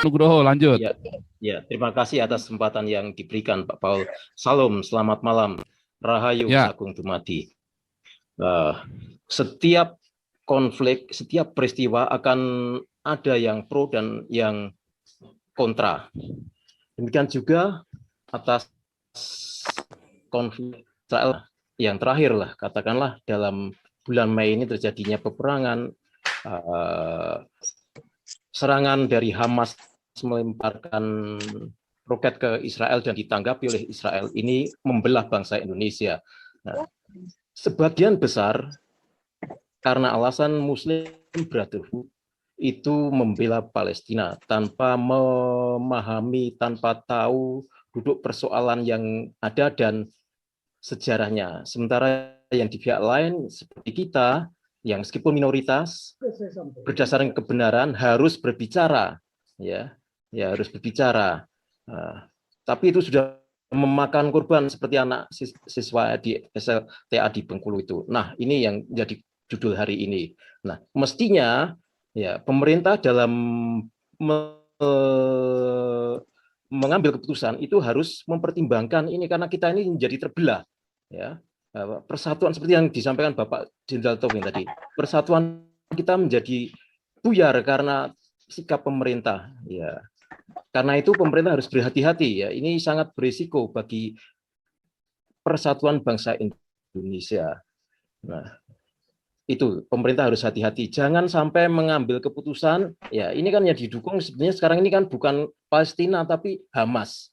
Nugroho, lanjut. Ya, ya, terima kasih atas kesempatan yang diberikan Pak Paul. Salam, selamat malam. Rahayu Ya, Sagung Dumadi. Uh, setiap konflik, setiap peristiwa akan ada yang pro dan yang kontra. Demikian juga atas konflik Israel yang terakhir lah, katakanlah dalam bulan Mei ini terjadinya peperangan, serangan dari Hamas melemparkan roket ke Israel dan ditanggapi oleh Israel ini membelah bangsa Indonesia. Nah, sebagian besar karena alasan Muslim Brotherhood itu membela Palestina tanpa memahami, tanpa tahu duduk persoalan yang ada dan sejarahnya. Sementara yang di pihak lain seperti kita, yang meskipun minoritas, berdasarkan kebenaran harus berbicara, ya, ya harus berbicara. Tapi itu sudah memakan korban seperti anak siswa di SLTA di Bengkulu itu. Nah, ini yang jadi judul hari ini. Nah, mestinya ya pemerintah dalam mengambil keputusan itu harus mempertimbangkan ini karena kita ini menjadi terbelah, ya. Persatuan seperti yang disampaikan Bapak Jenderal Tobing tadi, persatuan kita menjadi buyar karena sikap pemerintah, ya. Karena itu pemerintah harus berhati-hati, ya. Ini sangat berisiko bagi persatuan bangsa Indonesia. Nah, itu pemerintah harus hati-hati, jangan sampai mengambil keputusan, ya ini kan yang didukung sebenarnya sekarang ini kan bukan Palestina tapi Hamas,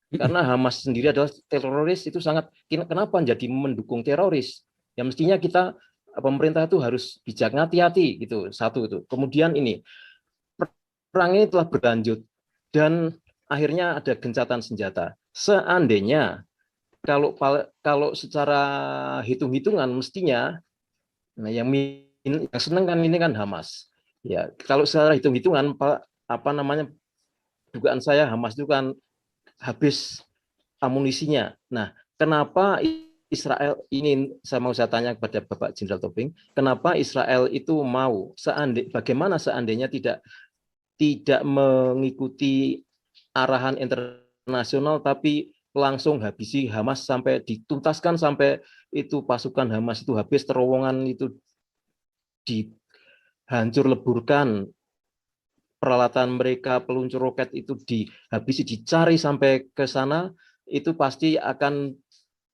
karena Hamas sendiri adalah teroris. Itu sangat, kenapa jadi mendukung teroris, ya mestinya kita pemerintah itu harus bijak, hati-hati gitu. Satu itu, kemudian ini perang ini telah berlanjut dan akhirnya ada gencatan senjata. Seandainya kalau secara hitung-hitungan mestinya, nah, yang senang kan ini kan Hamas. Ya, kalau secara hitung-hitungan apa namanya, dugaan saya Hamas itu kan habis amunisinya. Nah, kenapa Israel ini, saya tanya kepada Bapak Jenderal Tobing, kenapa Israel itu mau bagaimana seandainya tidak mengikuti arahan internasional tapi langsung habisi Hamas sampai dituntaskan, sampai itu pasukan Hamas itu habis, terowongan itu dihancur leburkan, peralatan mereka peluncur roket itu dihabisi, dicari sampai ke sana, itu pasti akan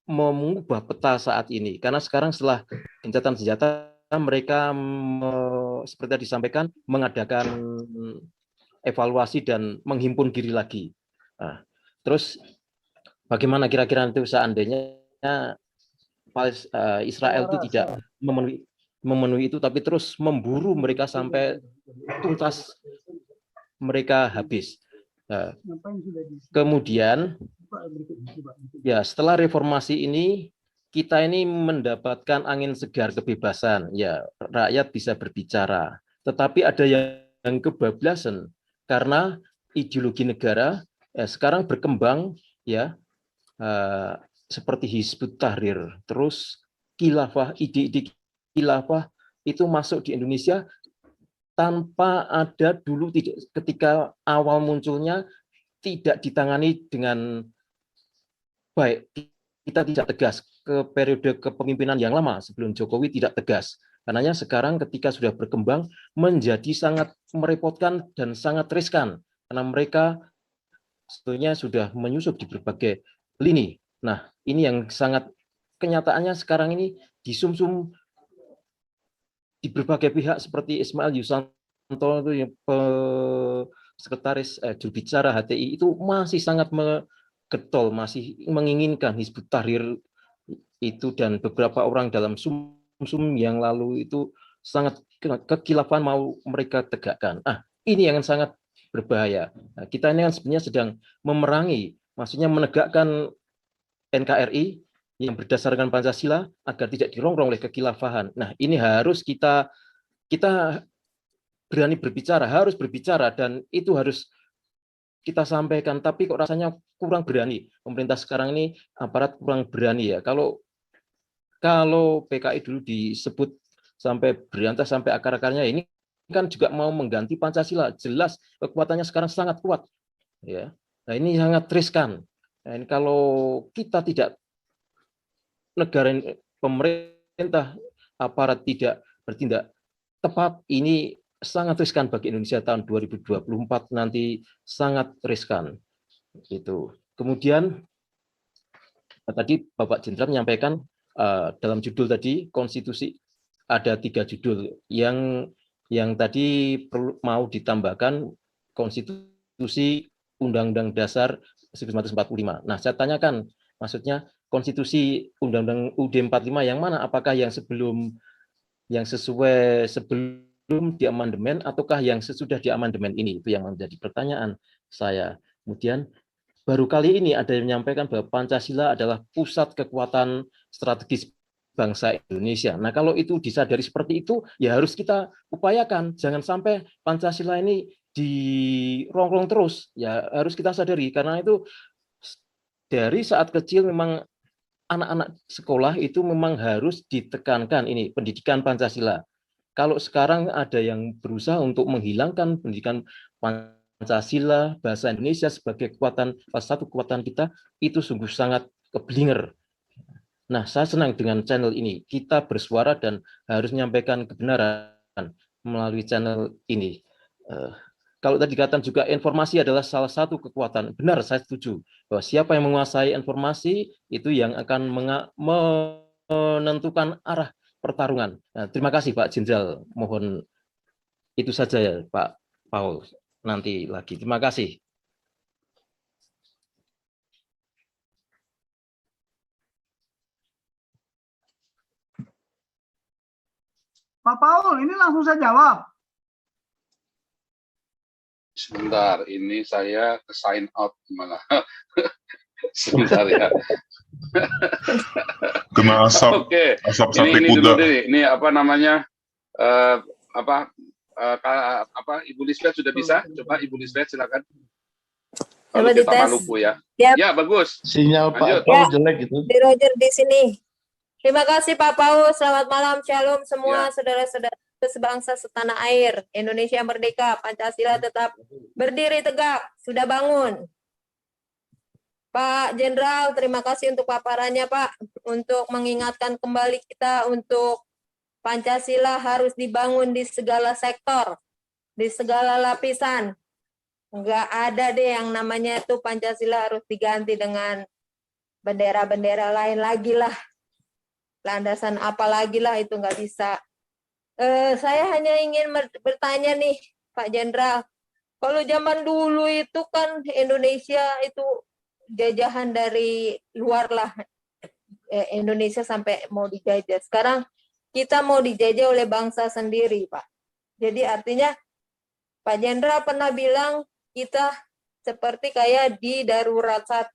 mengubah peta saat ini. Karena sekarang setelah gencatan senjata mereka seperti yang disampaikan mengadakan evaluasi dan menghimpun diri lagi. Nah, terus bagaimana kira-kira itu seandainya Israel itu tidak memenuhi itu tapi terus memburu mereka sampai tuntas, mereka habis. Nah, kemudian ya setelah reformasi ini kita ini mendapatkan angin segar kebebasan, ya rakyat bisa berbicara. Tetapi ada yang kebablasan karena ideologi negara sekarang berkembang, ya, seperti Hizbut Tahrir, terus khilafah, ide-ide khilafah itu masuk di Indonesia tanpa ada dulu, ketika awal munculnya tidak ditangani dengan baik. Kita tidak tegas ke periode kepemimpinan yang lama sebelum Jokowi, tidak tegas. Karenanya sekarang ketika sudah berkembang menjadi sangat merepotkan dan sangat riskan karena mereka sebetulnya sudah menyusup di berbagai lini. Nah, ini yang sangat kenyataannya sekarang ini disumsum di berbagai pihak seperti Ismail Yusanto itu yang sekretaris jurubicara HTI itu masih sangat getol, masih menginginkan Hizbut Tahrir itu, dan beberapa orang dalam sumsum yang lalu itu sangat kekhilafan mau mereka tegakkan. Ini yang sangat berbahaya. Nah, kita ini kan sebenarnya sedang memerangi, maksudnya menegakkan NKRI yang berdasarkan Pancasila agar tidak dirongrong oleh kekhilafahan. Nah, ini harus kita berani berbicara, harus berbicara, dan itu harus kita sampaikan. Tapi kok rasanya kurang berani. Pemerintah sekarang ini, aparat kurang berani, ya. Kalau PKI dulu disebut sampai berantas sampai akar-akarnya, ini kan juga mau mengganti Pancasila. Jelas kekuatannya sekarang sangat kuat. Ya. Nah, ini sangat riskan. Nah, ini kalau kita tidak, negara, pemerintah, aparat tidak bertindak tepat, ini sangat riskan bagi Indonesia tahun 2024 nanti, sangat riskan. Itu. Kemudian tadi Bapak Jenderal menyampaikan dalam judul tadi konstitusi ada 3 judul yang tadi mau ditambahkan konstitusi Undang-Undang Dasar 1945. Nah, saya tanyakan, maksudnya konstitusi Undang-Undang UUD 45 yang mana? Apakah yang sesuai sebelum diamandemen ataukah yang sesudah diamandemen ini? Itu yang menjadi pertanyaan saya. Kemudian baru kali ini ada yang menyampaikan bahwa Pancasila adalah pusat kekuatan strategis bangsa Indonesia. Nah, kalau itu disadari seperti itu, ya harus kita upayakan. Jangan sampai Pancasila ini dirongrong terus. Ya harus kita sadari, karena itu dari saat kecil memang anak-anak sekolah itu memang harus ditekankan ini pendidikan Pancasila. Kalau sekarang ada yang berusaha untuk menghilangkan pendidikan Pancasila, bahasa Indonesia sebagai kekuatan, salah satu kekuatan kita, itu sungguh sangat keblinger. Nah, saya senang dengan channel ini. Kita bersuara dan harus menyampaikan kebenaran melalui channel ini. Kalau tadi dikatakan juga informasi adalah salah satu kekuatan. Benar, saya setuju bahwa siapa yang menguasai informasi itu yang akan menentukan arah pertarungan. Nah, terima kasih Pak Jenderal. Mohon itu saja ya Pak Paul. Nanti lagi. Terima kasih. Pak Paul, ini langsung saya jawab. Sebentar, ini saya sign out malah. Sebentar ya. Kena asap, Oke. asap sate Ini kuda. dulu deh. Ini apa namanya? Ibu Lisbeth sudah bisa? Coba Ibu Lisbeth silakan. Kalau Coba kita dites. Maluku ya. Siap. Ya, bagus. Sinyal Lanjut. Pak Paul Ya. jelek itu. Di Roger di sini. Terima kasih Pak Paul. Selamat malam, shalom semua Ya. saudara-saudara sebangsa setanah air. Indonesia merdeka, Pancasila tetap berdiri tegak. Sudah bangun. Pak Jenderal, terima kasih untuk paparannya Pak. Untuk mengingatkan kembali kita untuk Pancasila harus dibangun di segala sektor, di segala lapisan. Enggak ada deh yang namanya itu Pancasila harus diganti dengan bendera-bendera lain lagi lah. Landasan apa lagi lah, itu nggak bisa. Saya hanya ingin bertanya nih Pak Jenderal, kalau zaman dulu itu kan Indonesia itu jajahan dari luar lah, Indonesia sampai mau dijajah. Sekarang kita mau dijajah oleh bangsa sendiri Pak. Jadi artinya Pak Jenderal pernah bilang kita seperti kayak di darurat 1.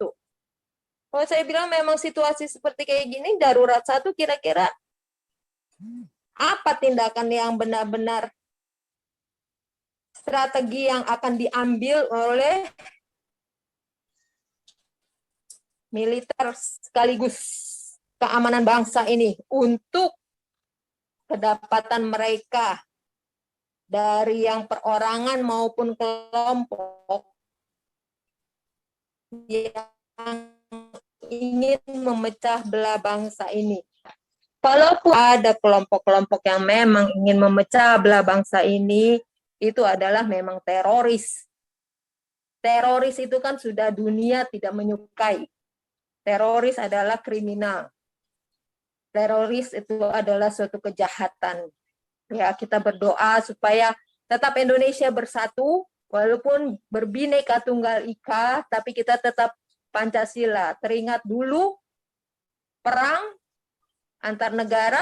Kalau saya bilang memang situasi seperti kayak gini, darurat 1, kira-kira apa tindakan yang benar-benar strategi yang akan diambil oleh militer sekaligus keamanan bangsa ini untuk kedapatan mereka dari yang perorangan maupun kelompok yang ingin memecah belah bangsa ini. Kalaupun ada kelompok-kelompok yang memang ingin memecah belah bangsa ini, itu adalah memang teroris. Teroris itu kan sudah dunia tidak menyukai. Teroris adalah kriminal. Teroris itu adalah suatu kejahatan. Ya, kita berdoa supaya tetap Indonesia bersatu, walaupun berbineka tunggal ika, tapi kita tetap Pancasila. Teringat dulu perang antar negara,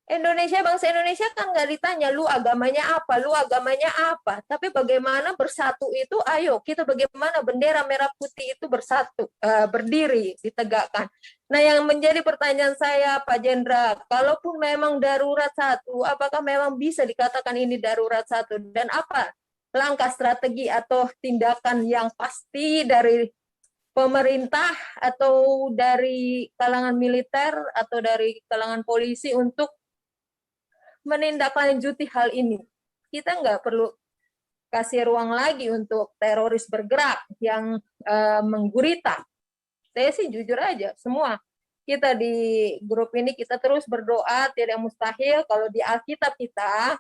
bangsa Indonesia kan nggak ditanya lu agamanya apa, tapi bagaimana bersatu itu, ayo kita bagaimana bendera merah putih itu bersatu, berdiri, ditegakkan. Nah, yang menjadi pertanyaan saya Pak Jenderal, kalaupun memang darurat 1, apakah memang bisa dikatakan ini darurat 1, dan apa langkah strategi atau tindakan yang pasti dari pemerintah atau dari kalangan militer atau dari kalangan polisi untuk menindaklanjuti hal ini? kita nggak perlu kasih ruang lagi untuk teroris bergerak yang menggurita. Saya sih jujur aja, semua kita di grup ini kita terus berdoa, tidak mustahil. Kalau di Alkitab kita,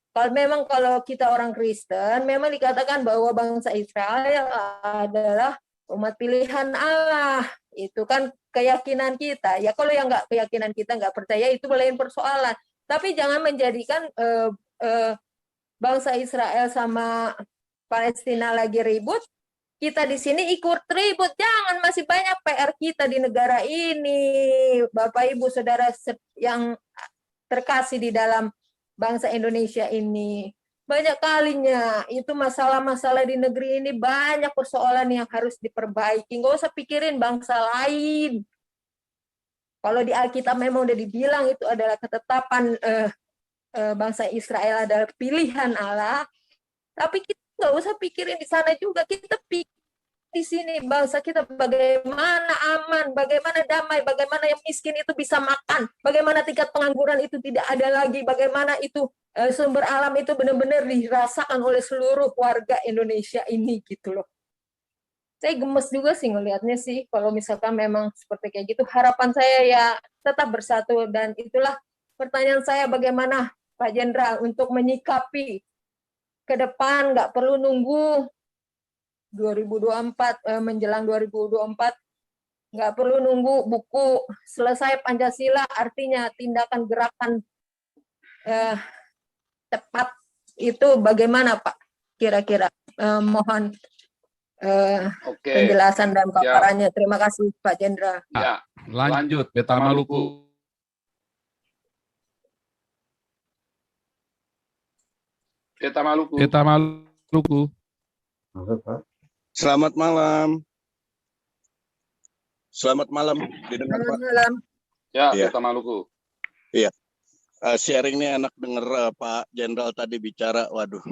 kalau kita orang Kristen, memang dikatakan bahwa bangsa Israel adalah umat pilihan Allah. Itu kan keyakinan kita. Ya kalau yang nggak keyakinan kita nggak percaya itu lain persoalan. Tapi jangan menjadikan bangsa Israel sama Palestina lagi ribut, kita di sini ikut ribut. Jangan, masih banyak PR kita di negara ini, Bapak Ibu Saudara yang terkasih di dalam bangsa Indonesia ini. Banyak kalinya itu masalah-masalah di negeri ini, banyak persoalan yang harus diperbaiki. Nggak usah pikirin bangsa lain. Kalau di Alkitab memang udah dibilang itu adalah ketetapan bangsa Israel adalah pilihan Allah, tapi kita nggak usah pikirin di sana juga. Kita pikir di sini bangsa kita bagaimana aman, bagaimana damai, bagaimana yang miskin itu bisa makan, bagaimana tingkat pengangguran itu tidak ada lagi, bagaimana itu sumber alam itu benar-benar dirasakan oleh seluruh warga Indonesia ini gitu loh. Saya gemes juga sih ngelihatnya sih, kalau misalkan memang seperti kayak gitu. Harapan saya ya tetap bersatu, dan itulah pertanyaan saya, bagaimana Pak Jenderal untuk menyikapi ke depan, nggak perlu nunggu 2024, menjelang 2024, nggak perlu nunggu buku selesai Pancasila, artinya tindakan gerakan cepat itu bagaimana Pak? Kira-kira mohon Oke. penjelasan dan paparannya. Terima kasih Pak Jenderal. Ya, Lanjut, Beta Maluku. Beta Maluku. Beta Maluku. Selamat malam. Selamat malam. Didengar, Pak? Selamat malam. Ya, Iya. Beta Maluku. Sharing ini enak denger Pak Jenderal tadi bicara. Waduh,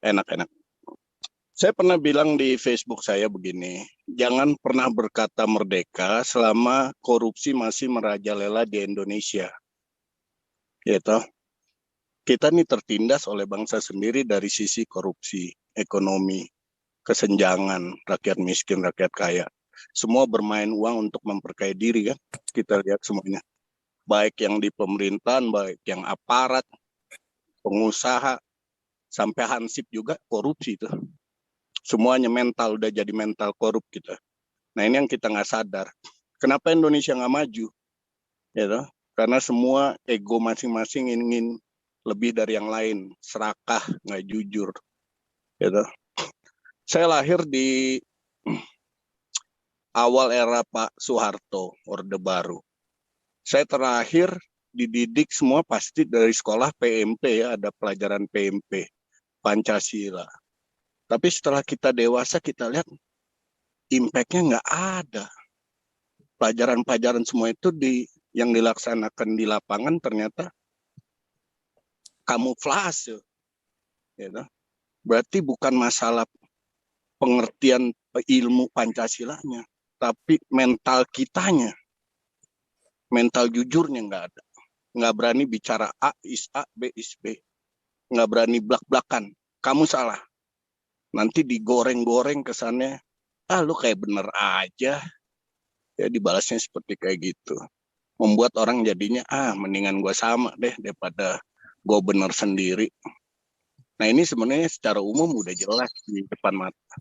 enak-enak. Saya pernah bilang di Facebook saya begini, jangan pernah berkata merdeka selama korupsi masih merajalela di Indonesia. Gitu. Kita ini tertindas oleh bangsa sendiri dari sisi korupsi, ekonomi, kesenjangan, rakyat miskin, rakyat kaya. Semua bermain uang untuk memperkaya diri kan. Kita lihat semuanya. Baik yang di pemerintahan, baik yang aparat, pengusaha, sampai hansip juga korupsi itu. Semuanya mental, udah jadi mental korup kita. Nah ini yang kita nggak sadar. Kenapa Indonesia nggak maju? Gitu. Karena semua ego masing-masing ingin lebih dari yang lain, serakah, nggak jujur. Gitu. Saya lahir di awal era Pak Soeharto, Orde Baru. Saya terakhir dididik semua pasti dari sekolah PMP ya, ada pelajaran PMP, Pancasila. Tapi setelah kita dewasa kita lihat impact-nya nggak ada. Pelajaran-pelajaran semua itu yang dilaksanakan di lapangan ternyata kamuflase. Gitu. Berarti bukan masalah pengertian ilmu Pancasilanya, tapi mental kitanya. Mental jujurnya nggak ada. Nggak berani bicara A is A, B is B. Nggak berani blak-blakan. Kamu salah. Nanti digoreng-goreng kesannya, lu kayak bener aja. Ya dibalasnya seperti kayak gitu. Membuat orang jadinya, mendingan gue sama deh daripada gue bener sendiri. Nah ini sebenarnya secara umum udah jelas di depan mata.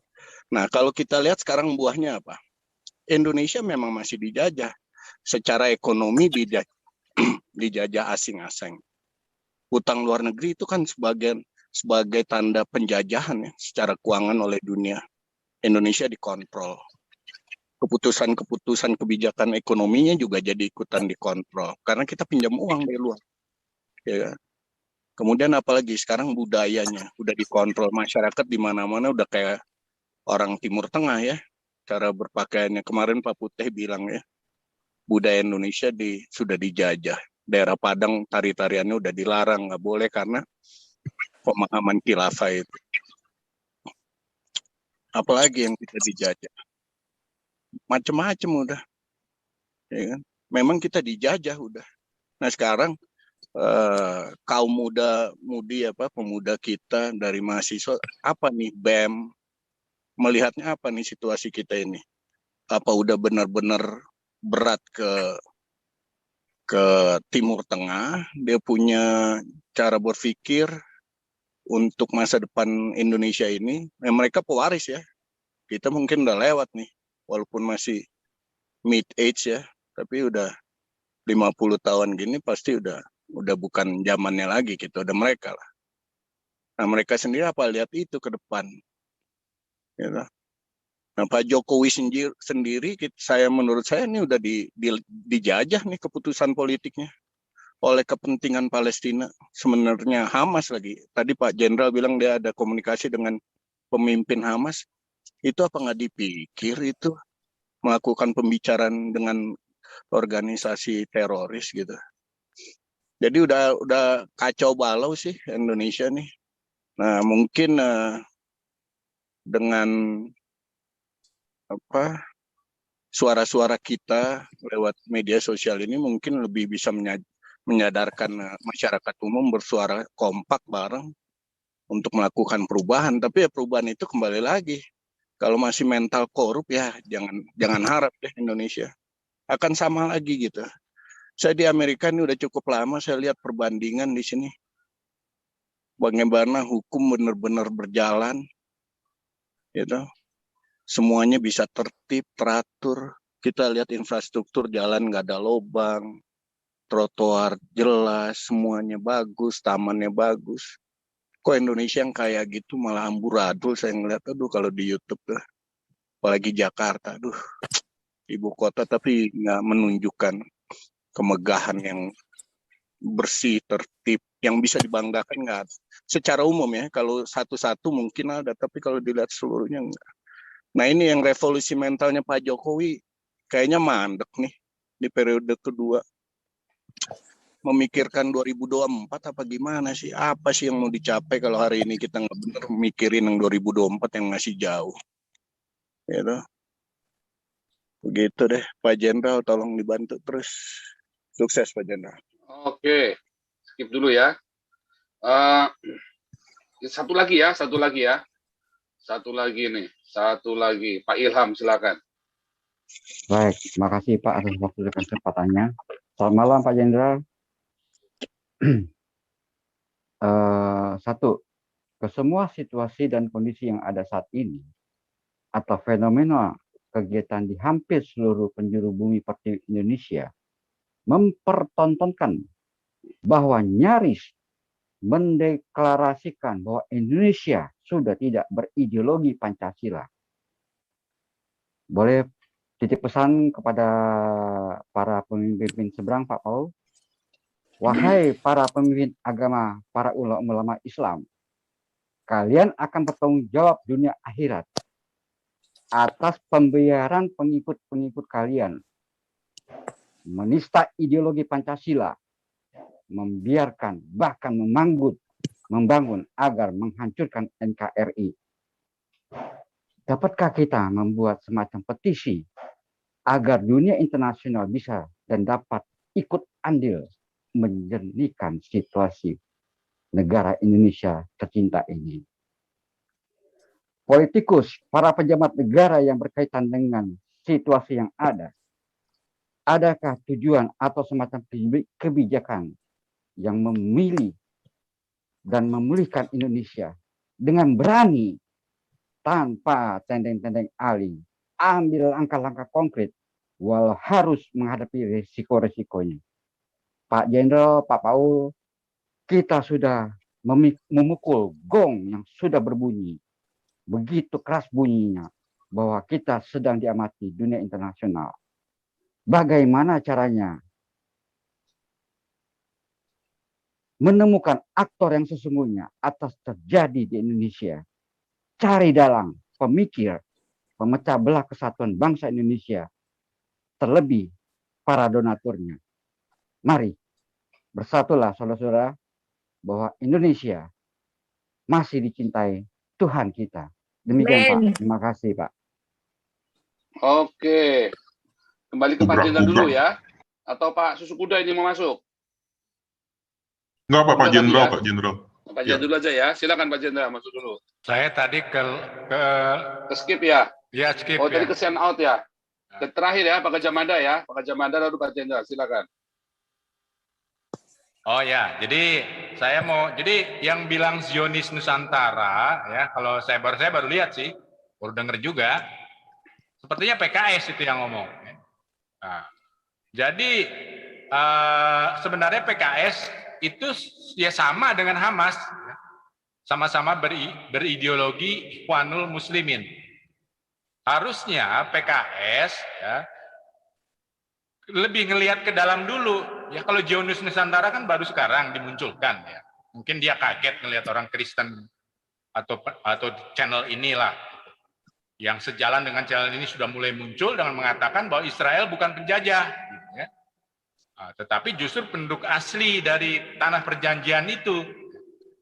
Nah kalau kita lihat sekarang buahnya apa? Indonesia memang masih dijajah. Secara ekonomi dijajah asing-asing. Utang luar negeri itu kan sebagai tanda penjajahan ya, secara keuangan oleh dunia. Indonesia dikontrol. Keputusan-keputusan kebijakan ekonominya juga jadi ikutan dikontrol. Karena kita pinjam uang dari luar. Ya. Kemudian apalagi sekarang budayanya udah dikontrol. Masyarakat di mana-mana udah kayak orang Timur Tengah ya. Cara berpakaiannya. Kemarin Pak Putih bilang ya, budaya Indonesia sudah dijajah. Daerah Padang tari-tariannya udah dilarang, nggak boleh karena pemahaman khilafah itu. Apalagi yang kita dijajah? Macam-macam udah. Ya kan? Memang kita dijajah udah. Nah sekarang kaum mudi pemuda kita dari mahasiswa apa nih BEM melihatnya apa nih situasi kita ini? Apa udah benar-benar berat ke Timur Tengah? Dia punya cara berpikir untuk masa depan Indonesia ini. Mereka pewaris ya. Kita mungkin udah lewat nih, walaupun masih mid age ya, tapi udah 50 tahun gini pasti udah bukan zamannya lagi gitu, udah mereka lah. Nah mereka sendiri apa lihat itu ke depan? Gitu. Nah Pak Jokowi sendiri, menurut saya ini udah dijajah nih keputusan politiknya oleh kepentingan Palestina. Sebenarnya Hamas lagi. Tadi Pak Jenderal bilang dia ada komunikasi dengan pemimpin Hamas. Itu apa nggak dipikir itu melakukan pembicaraan dengan organisasi teroris gitu. Jadi udah kacau balau sih Indonesia nih. Nah mungkin dengan suara-suara kita lewat media sosial ini mungkin lebih bisa menyadarkan masyarakat umum bersuara kompak bareng untuk melakukan perubahan. Tapi ya perubahan itu kembali lagi, kalau masih mental korup ya jangan harap deh Indonesia akan sama lagi gitu. Saya di Amerika ini udah cukup lama, saya lihat perbandingan di sini. Bagaimana hukum benar-benar berjalan, gitu. Semuanya bisa tertib, teratur. Kita lihat infrastruktur jalan nggak ada lubang, trotoar jelas, semuanya bagus, tamannya bagus. Kok Indonesia yang kayak gitu malah amburadul saya ngeliat, aduh kalau di YouTube tuh. Apalagi Jakarta, aduh ibu kota tapi nggak menunjukkan kemegahan yang bersih, tertib, yang bisa dibanggakan nggak ada. Secara umum ya, kalau satu-satu mungkin ada, tapi kalau dilihat seluruhnya enggak. Nah ini yang revolusi mentalnya Pak Jokowi kayaknya mandek nih di periode kedua. Memikirkan 2024 apa gimana sih? Apa sih yang mau dicapai kalau hari ini kita nggak bener mikirin yang 2024 yang masih jauh? Gitu. Begitu deh Pak Jenderal, tolong dibantu terus. Sukses Pak Jenderal. Oke, skip dulu ya. Satu lagi ya. Satu lagi, Pak Ilham, silakan. Baik, terima kasih Pak atas waktu dan kesempatannya. Selamat malam Pak Jenderal. Satu, ke semua situasi dan kondisi yang ada saat ini, atau fenomena kegiatan di hampir seluruh penjuru bumi pertiwi Indonesia, mempertontonkan bahwa nyaris mendeklarasikan bahwa Indonesia sudah tidak berideologi Pancasila. Boleh titip pesan kepada para pemimpin seberang Pak Paul. Wahai para pemimpin agama, para ulama Islam, kalian akan bertanggung jawab dunia akhirat atas pembiaran pengikut-pengikut kalian menista ideologi Pancasila, membiarkan bahkan membangun agar menghancurkan NKRI. Dapatkah kita membuat semacam petisi agar dunia internasional bisa dan dapat ikut andil menjernihkan situasi negara Indonesia tercinta ini? Politikus, para pejabat negara yang berkaitan dengan situasi yang ada, adakah tujuan atau semacam kebijakan yang memilih dan memulihkan Indonesia dengan berani tanpa tendeng-tendeng aling, ambil langkah-langkah konkret walau harus menghadapi risiko-risikonya. Pak Jenderal, Pak Paul, kita sudah memukul gong yang sudah berbunyi begitu keras bunyinya bahwa kita sedang diamati dunia internasional. Bagaimana caranya menemukan aktor yang sesungguhnya atas terjadi di Indonesia? Cari dalang, pemikir, pemecah belah kesatuan bangsa Indonesia, terlebih para donaturnya. Mari bersatulah saudara-saudara bahwa Indonesia masih dicintai Tuhan kita. Demikian Pak. Terima kasih Pak. Oke, kembali ke Pak Jenderal dulu ya. Atau Pak Susu Kuda ini mau masuk? Enggak, Pak Udah Jenderal, tadi ya? Pak Jenderal. Pak Jenderal dulu aja ya. Silakan Pak Jenderal masuk dulu. Saya tadi ke Skip ya. ya skip Oh, tadi ya. ke send out ya. Dan terakhir ya, Pak Gajah ya. Pak Gajah lalu Pak Jenderal, silakan. Oh ya, jadi jadi yang bilang Zionis Nusantara ya, kalau saya baru lihat sih, baru dengar juga, sepertinya PKS itu yang ngomong. Nah, jadi sebenarnya PKS itu ya sama dengan Hamas, ya. Sama-sama berideologi Ikhwanul Muslimin. Harusnya PKS ya lebih ngelihat ke dalam dulu. Ya kalau Zionis Nusantara kan baru sekarang dimunculkan ya. Mungkin dia kaget ngelihat orang Kristen atau channel inilah yang sejalan dengan channel ini sudah mulai muncul dengan mengatakan bahwa Israel bukan penjajah gitu ya. Nah, tetapi justru penduduk asli dari tanah perjanjian itu,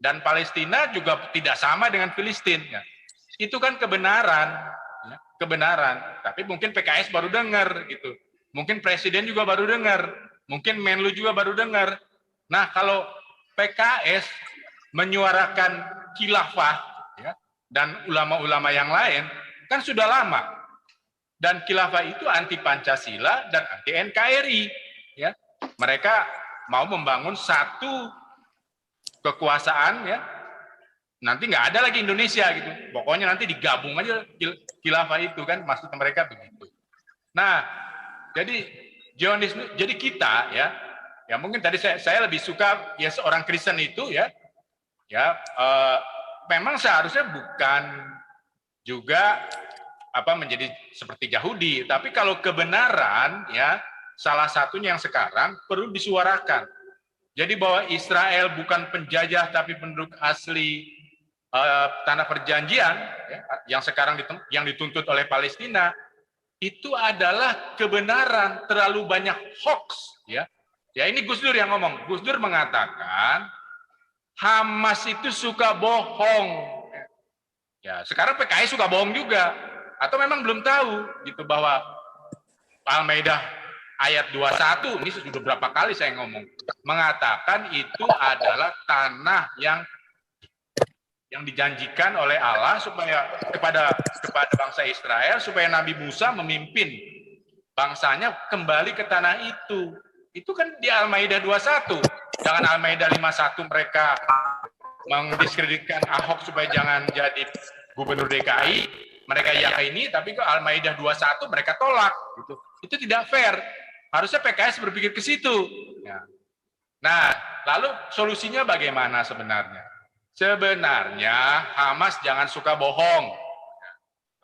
dan Palestina juga tidak sama dengan Filistin ya. Itu kan kebenaran ya, kebenaran, tapi mungkin PKS baru dengar gitu. Mungkin presiden juga baru dengar, mungkin Menlu juga baru dengar. Nah, kalau PKS menyuarakan khilafah ya, dan ulama-ulama yang lain kan sudah lama. Dan khilafah itu anti Pancasila dan anti NKRI ya. Mereka mau membangun satu kekuasaan ya. Nanti nggak ada lagi Indonesia gitu. Pokoknya nanti digabung aja khilafah itu kan, maksud mereka begitu. Nah, jadi kita ya mungkin tadi saya lebih suka ya seorang Kristen itu ya memang seharusnya bukan juga menjadi seperti Yahudi, tapi kalau kebenaran ya salah satunya yang sekarang perlu disuarakan. Jadi bahwa Israel bukan penjajah tapi penduduk asli tanah perjanjian ya, yang sekarang yang dituntut oleh Palestina, itu adalah kebenaran. Terlalu banyak hoax ya. Ya ini Gus Dur yang ngomong. Gus Dur mengatakan Hamas itu suka bohong. Ya, sekarang PKS suka bohong juga. Atau memang belum tahu gitu bahwa Al-Maidah ayat 21 ini sudah berapa kali saya ngomong, mengatakan itu adalah tanah yang dijanjikan oleh Allah supaya kepada bangsa Israel, supaya Nabi Musa memimpin bangsanya kembali ke tanah itu. Itu kan di Al-Maidah 21. Jangan Al-Maidah 51 mereka mendiskreditkan Ahok supaya jangan jadi gubernur DKI, mereka yakini, tapi ke Al-Maidah 21 mereka tolak gitu. Itu tidak fair. Harusnya PKS berpikir ke situ. Nah, lalu solusinya bagaimana sebenarnya? Sebenarnya Hamas jangan suka bohong,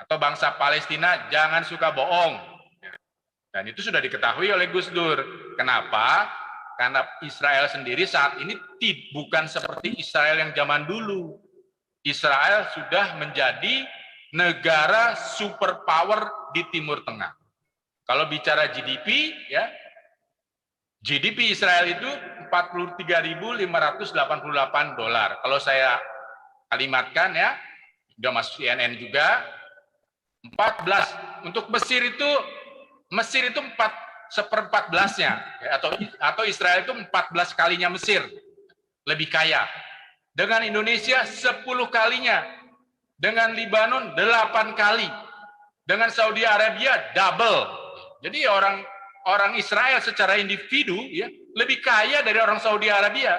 atau bangsa Palestina jangan suka bohong. Dan itu sudah diketahui oleh Gus Dur. Kenapa? Karena Israel sendiri saat ini bukan seperti Israel yang zaman dulu. Israel sudah menjadi negara superpower di Timur Tengah. Kalau bicara GDP, ya, GDP Israel itu 43.588 dolar. Kalau saya kalimatkan ya, udah masuk CNN juga, 14. Untuk Mesir itu 1/14-nya, ya, atau Israel itu 14 kalinya Mesir, lebih kaya. Dengan Indonesia 10 kalinya, dengan Libanon 8 kali, dengan Saudi Arabia double. Jadi orang Israel secara individu ya lebih kaya dari orang Saudi Arabia,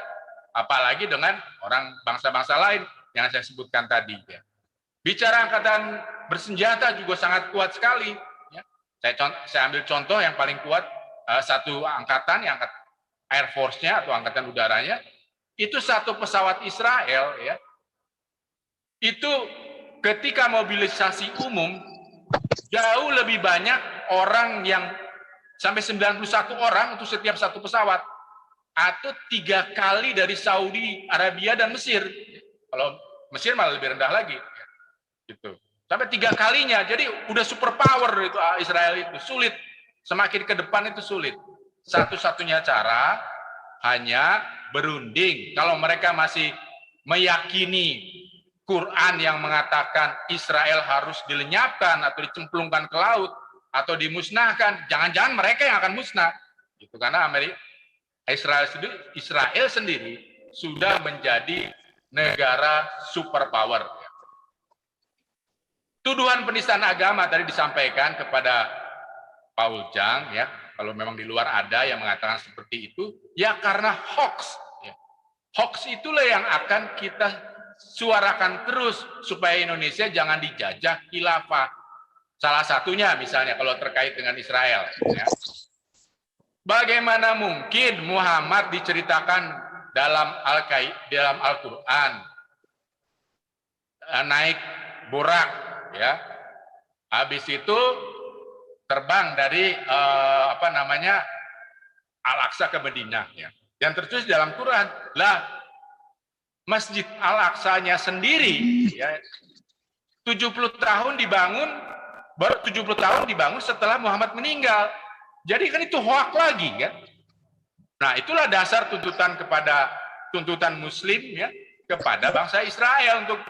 apalagi dengan orang bangsa-bangsa lain yang saya sebutkan tadi ya. Bicara angkatan bersenjata juga sangat kuat sekali ya. Saya ambil contoh yang paling kuat, satu angkatan yang Air Force-nya atau angkatan udaranya, itu satu pesawat Israel ya. Itu ketika mobilisasi umum jauh lebih banyak orang yang sampai 91 orang untuk setiap satu pesawat, atau 3 kali dari Saudi Arabia dan Mesir. Kalau Mesir malah lebih rendah lagi, gitu. Sampai 3 kalinya. Jadi udah super power itu Israel itu. Sulit, semakin ke depan itu sulit. Satu-satunya cara hanya berunding. Kalau mereka masih meyakini Quran yang mengatakan Israel harus dilenyapkan atau dicemplungkan ke laut atau dimusnahkan, jangan-jangan mereka yang akan musnah, gitu. Karena Israel sendiri sudah menjadi negara superpower. Tuduhan penistaan agama tadi disampaikan kepada Paul Jang, ya, kalau memang di luar ada yang mengatakan seperti itu, ya karena hoax. Ya. Hoax itulah yang akan kita suarakan terus supaya Indonesia jangan dijajah khilafah. Salah satunya misalnya kalau terkait dengan Israel. Ya. Bagaimana mungkin Muhammad diceritakan dalam Al-Quran naik burak, ya, habis itu terbang dari Al-Aqsa ke Madinah, ya. Yang tertulis dalam Quran, lah Masjid Al-Aqsa-nya sendiri, ya, 70 tahun dibangun, baru 70 tahun dibangun setelah Muhammad meninggal. Jadi kan itu hoak lagi, kan? Nah, itulah dasar tuntutan Muslim, ya, kepada bangsa Israel untuk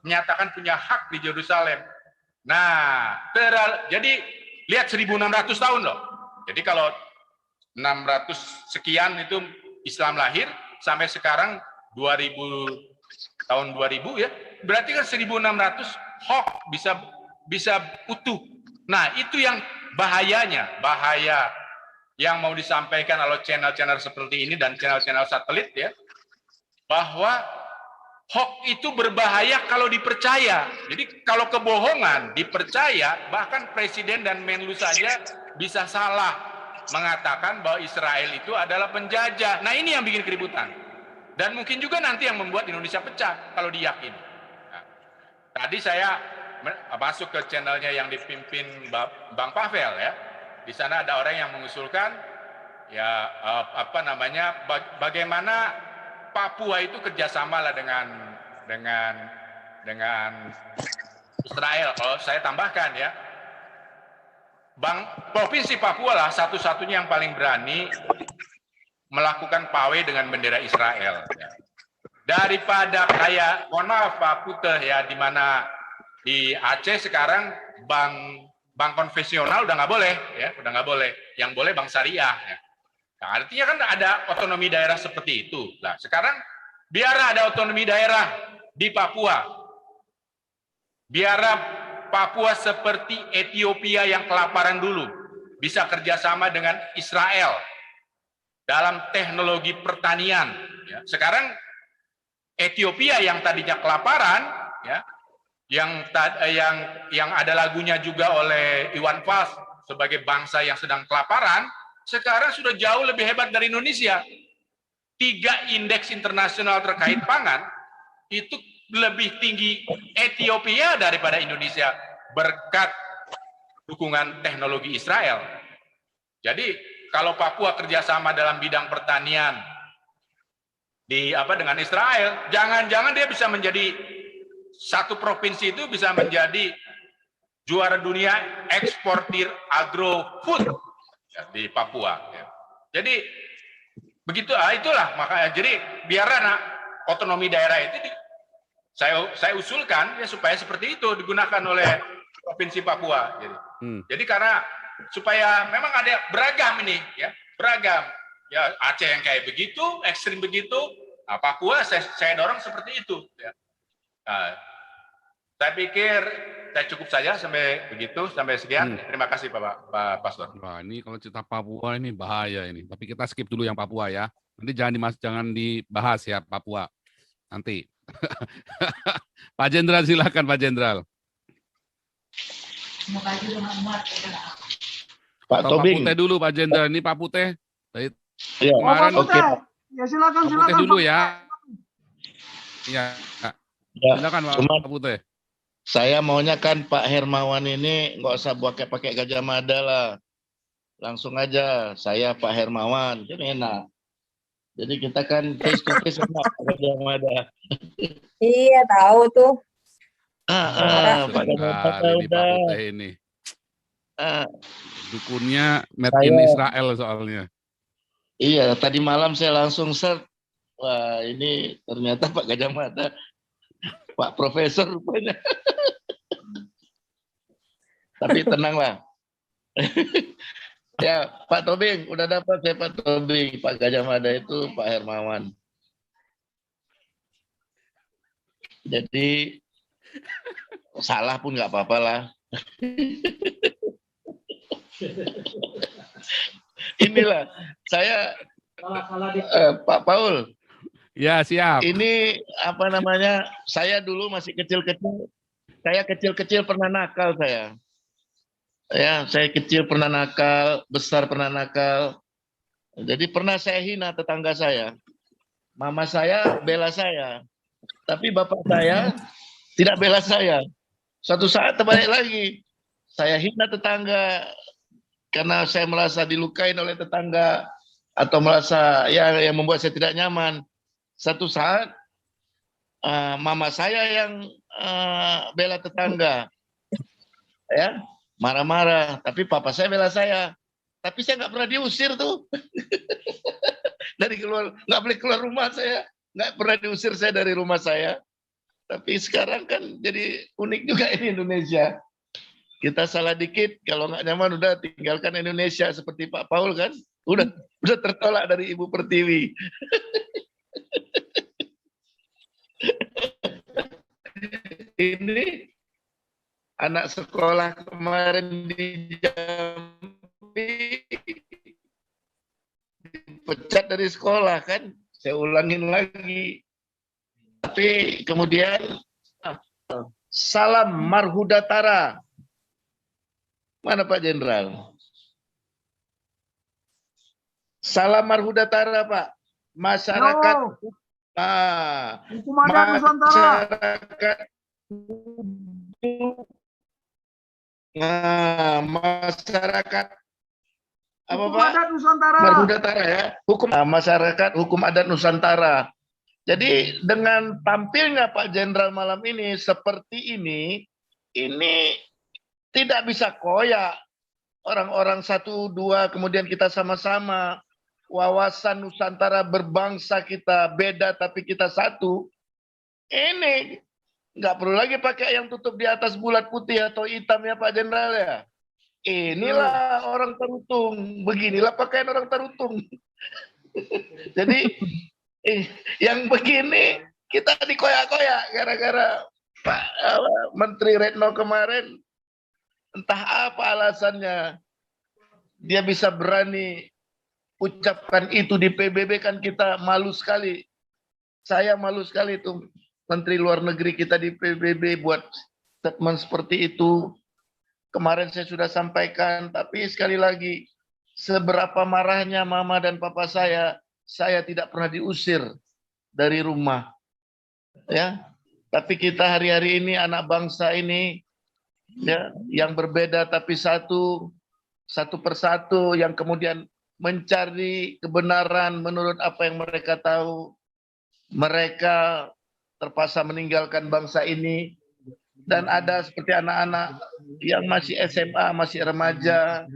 menyatakan punya hak di Yerusalem. Nah, jadi lihat 1.600 tahun loh. Jadi kalau 600 sekian itu Islam lahir sampai sekarang 2000 ya, berarti kan 1.600 hoax bisa utuh. Nah, itu yang bahaya yang mau disampaikan oleh channel-channel seperti ini dan channel-channel satelit, ya, bahwa hoax itu berbahaya kalau dipercaya. Jadi kalau kebohongan dipercaya, bahkan presiden dan Menlu saja bisa salah mengatakan bahwa Israel itu adalah penjajah. Nah, ini yang bikin keributan. Dan mungkin juga nanti yang membuat Indonesia pecah kalau diyakini. Nah, tadi saya masuk ke channelnya yang dipimpin Bang Pavel, ya. Di sana ada orang yang mengusulkan, ya, bagaimana Papua itu kerjasama lah dengan Israel. Kalau saya tambahkan, ya, Provinsi Papua lah satu-satunya yang paling berani melakukan pawai dengan bendera Israel. Ya. Daripada kayak, mohon maaf Pak Putih, ya, di mana di Aceh sekarang bank konvensional udah nggak boleh, ya, udah nggak boleh. Yang boleh bank syariah. Ya. Nah, artinya kan ada otonomi daerah seperti itu. Nah, sekarang biar ada otonomi daerah di Papua. Biar Papua seperti Ethiopia yang kelaparan dulu, bisa kerjasama dengan Israel dalam teknologi pertanian. Ya. Sekarang Ethiopia yang tadinya kelaparan, ya, yang ada lagunya juga oleh Iwan Fals sebagai bangsa yang sedang kelaparan, sekarang sudah jauh lebih hebat dari Indonesia. 3 indeks internasional terkait pangan itu lebih tinggi Ethiopia daripada Indonesia berkat dukungan teknologi Israel. Jadi kalau Papua kerjasama dalam bidang pertanian dengan Israel, jangan-jangan dia bisa menjadi satu provinsi itu bisa menjadi juara dunia eksportir agro food, ya, di Papua. Ya. Jadi begitu, itulah makanya. Jadi biar otonomi daerah itu saya usulkan, ya, supaya seperti itu digunakan oleh provinsi Papua. Jadi karena supaya memang ada beragam ini, ya, beragam. Ya, Aceh yang kayak begitu, ekstrim begitu. Nah, Papua saya dorong seperti itu. Ya. Nah, saya pikir saya cukup saja sampai begitu, sampai sekian. Terima kasih Pak Pastor. Wah, ini kalau cerita Papua ini bahaya ini. Tapi kita skip dulu yang Papua, ya. Nanti jangan dibahas, ya, Papua. Nanti. Pak Jenderal, silakan Pak Jenderal. Pak Tobing. Pak Putih dulu Pak Jenderal. Ini Pak Putih. Ya. Kemarin, Pak Putih. Ya, silakan. Pak Putih dulu, Pak. ya. Iya. Ya, Silakan Pak Putih. saya maunya kan Pak Hermawan ini nggak usah pakai Gajah Mada lah. Langsung aja, saya Pak Hermawan, kan enak. Jadi kita kan face to face sama Pak Gajah Mada. Iya, tahu tuh. Pak Gajah Mada Ini Pak Putih ini. Dukunnya made in Saya- Israel soalnya. Iya, tadi malam saya langsung search. Wah, ini ternyata Pak Gajah Mada, Pak Profesor rupanya. Tapi tenanglah. Ya, Pak Tobing, udah dapat saya Pak Tobing. Pak Gajah Mada itu Pak Hermawan. Jadi salah pun nggak apa-apa lah. Inilah saya Pak Paul. Ya, siap. Ini apa namanya? Saya dulu masih kecil-kecil. Saya kecil-kecil pernah nakal saya. Ya, saya kecil pernah nakal, besar pernah nakal. Jadi pernah saya hina tetangga saya. Mama saya bela saya, tapi bapak saya tidak bela saya. Suatu saat terbalik lagi. Saya hina tetangga karena saya merasa dilukain oleh tetangga atau merasa ya yang membuat saya tidak nyaman. Satu saat mama saya yang bela tetangga, ya marah-marah. Tapi papa saya bela saya. Tapi saya nggak pernah diusir tuh dari keluar, nggak boleh keluar rumah saya, nggak pernah diusir saya dari rumah saya. Tapi sekarang kan jadi unik juga ini Indonesia. Kita salah dikit, kalau nggak nyaman udah tinggalkan Indonesia seperti Pak Paul kan, udah tertolak dari Ibu Pertiwi. Ini anak sekolah kemarin di Jambi dipecat dari sekolah kan, saya ulangin lagi. Tapi kemudian Salam Marhudatara. Mana Pak Jenderal? Salam Marhudatara Pak. Masyarakat Hukum adat Nusantara. Masyarakat apa Hukum Pak? adat Nusantara. Marhudatara ya. Hukum masyarakat hukum adat Nusantara. Jadi dengan tampilnya Pak Jenderal malam ini seperti ini tidak bisa koyak. Orang-orang satu dua kemudian kita sama-sama. Wawasan Nusantara berbangsa kita beda tapi kita satu. Ini nggak perlu lagi pakai yang tutup di atas bulat putih atau hitam ya Pak Jenderal ya. Inilah orang terutung. Beginilah pakaian orang terutung. Jadi yang begini kita dikoyak-koyak gara-gara Pak Menteri Retno kemarin. Entah apa alasannya. Dia bisa berani ucapkan itu di PBB, kan kita malu sekali. Saya malu sekali itu Menteri Luar Negeri kita di PBB buat statement seperti itu. Kemarin saya sudah sampaikan, tapi sekali lagi seberapa marahnya mama dan papa saya tidak pernah diusir dari rumah. Ya. Tapi kita hari-hari ini anak bangsa ini ya yang berbeda tapi satu persatu yang kemudian mencari kebenaran menurut apa yang mereka tahu. Mereka terpaksa meninggalkan bangsa ini. Dan ada seperti anak-anak yang masih SMA, masih remaja,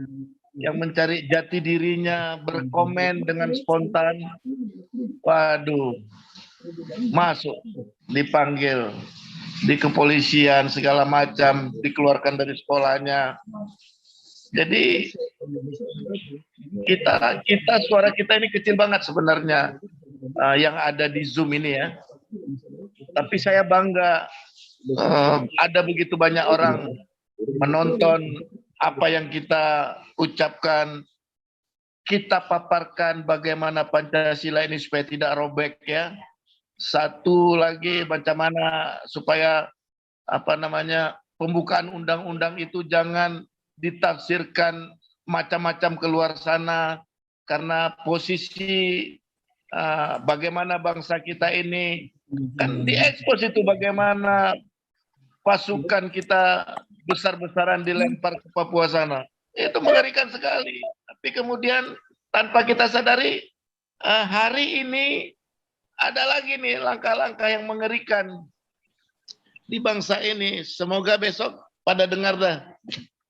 yang mencari jati dirinya, berkomen dengan spontan. Waduh, masuk, dipanggil, di kepolisian, segala macam, dikeluarkan dari sekolahnya. Jadi kita suara kita ini kecil banget sebenarnya yang ada di Zoom ini ya. Tapi saya bangga ada begitu banyak orang menonton apa yang kita ucapkan. Kita paparkan bagaimana Pancasila ini supaya tidak robek ya. Satu lagi bagaimana supaya pembukaan undang-undang itu jangan ditafsirkan macam-macam keluar sana, karena posisi bagaimana bangsa kita ini kan diekspos itu, bagaimana pasukan kita besar-besaran dilempar ke Papua sana. Itu mengerikan sekali. Tapi kemudian tanpa kita sadari hari ini ada lagi nih langkah-langkah yang mengerikan di bangsa ini. Semoga besok pada dengar dah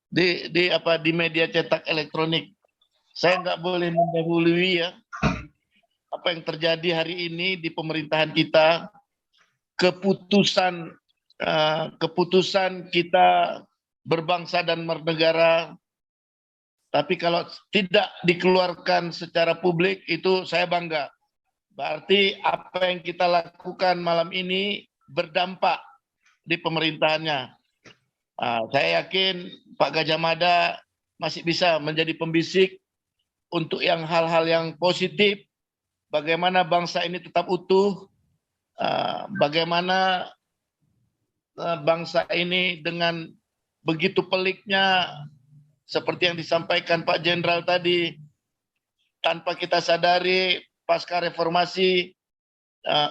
di media cetak elektronik. Saya nggak boleh mendahului ya apa yang terjadi hari ini di pemerintahan kita. Keputusan kita berbangsa dan bernegara Tapi kalau tidak dikeluarkan secara publik, itu saya bangga. Berarti apa yang kita lakukan malam ini berdampak di pemerintahannya. Saya yakin Pak Gajah Mada masih bisa menjadi pembisik untuk yang hal-hal yang positif, bagaimana bangsa ini tetap utuh, bagaimana bangsa ini dengan begitu peliknya, seperti yang disampaikan Pak Jenderal tadi, tanpa kita sadari pasca reformasi,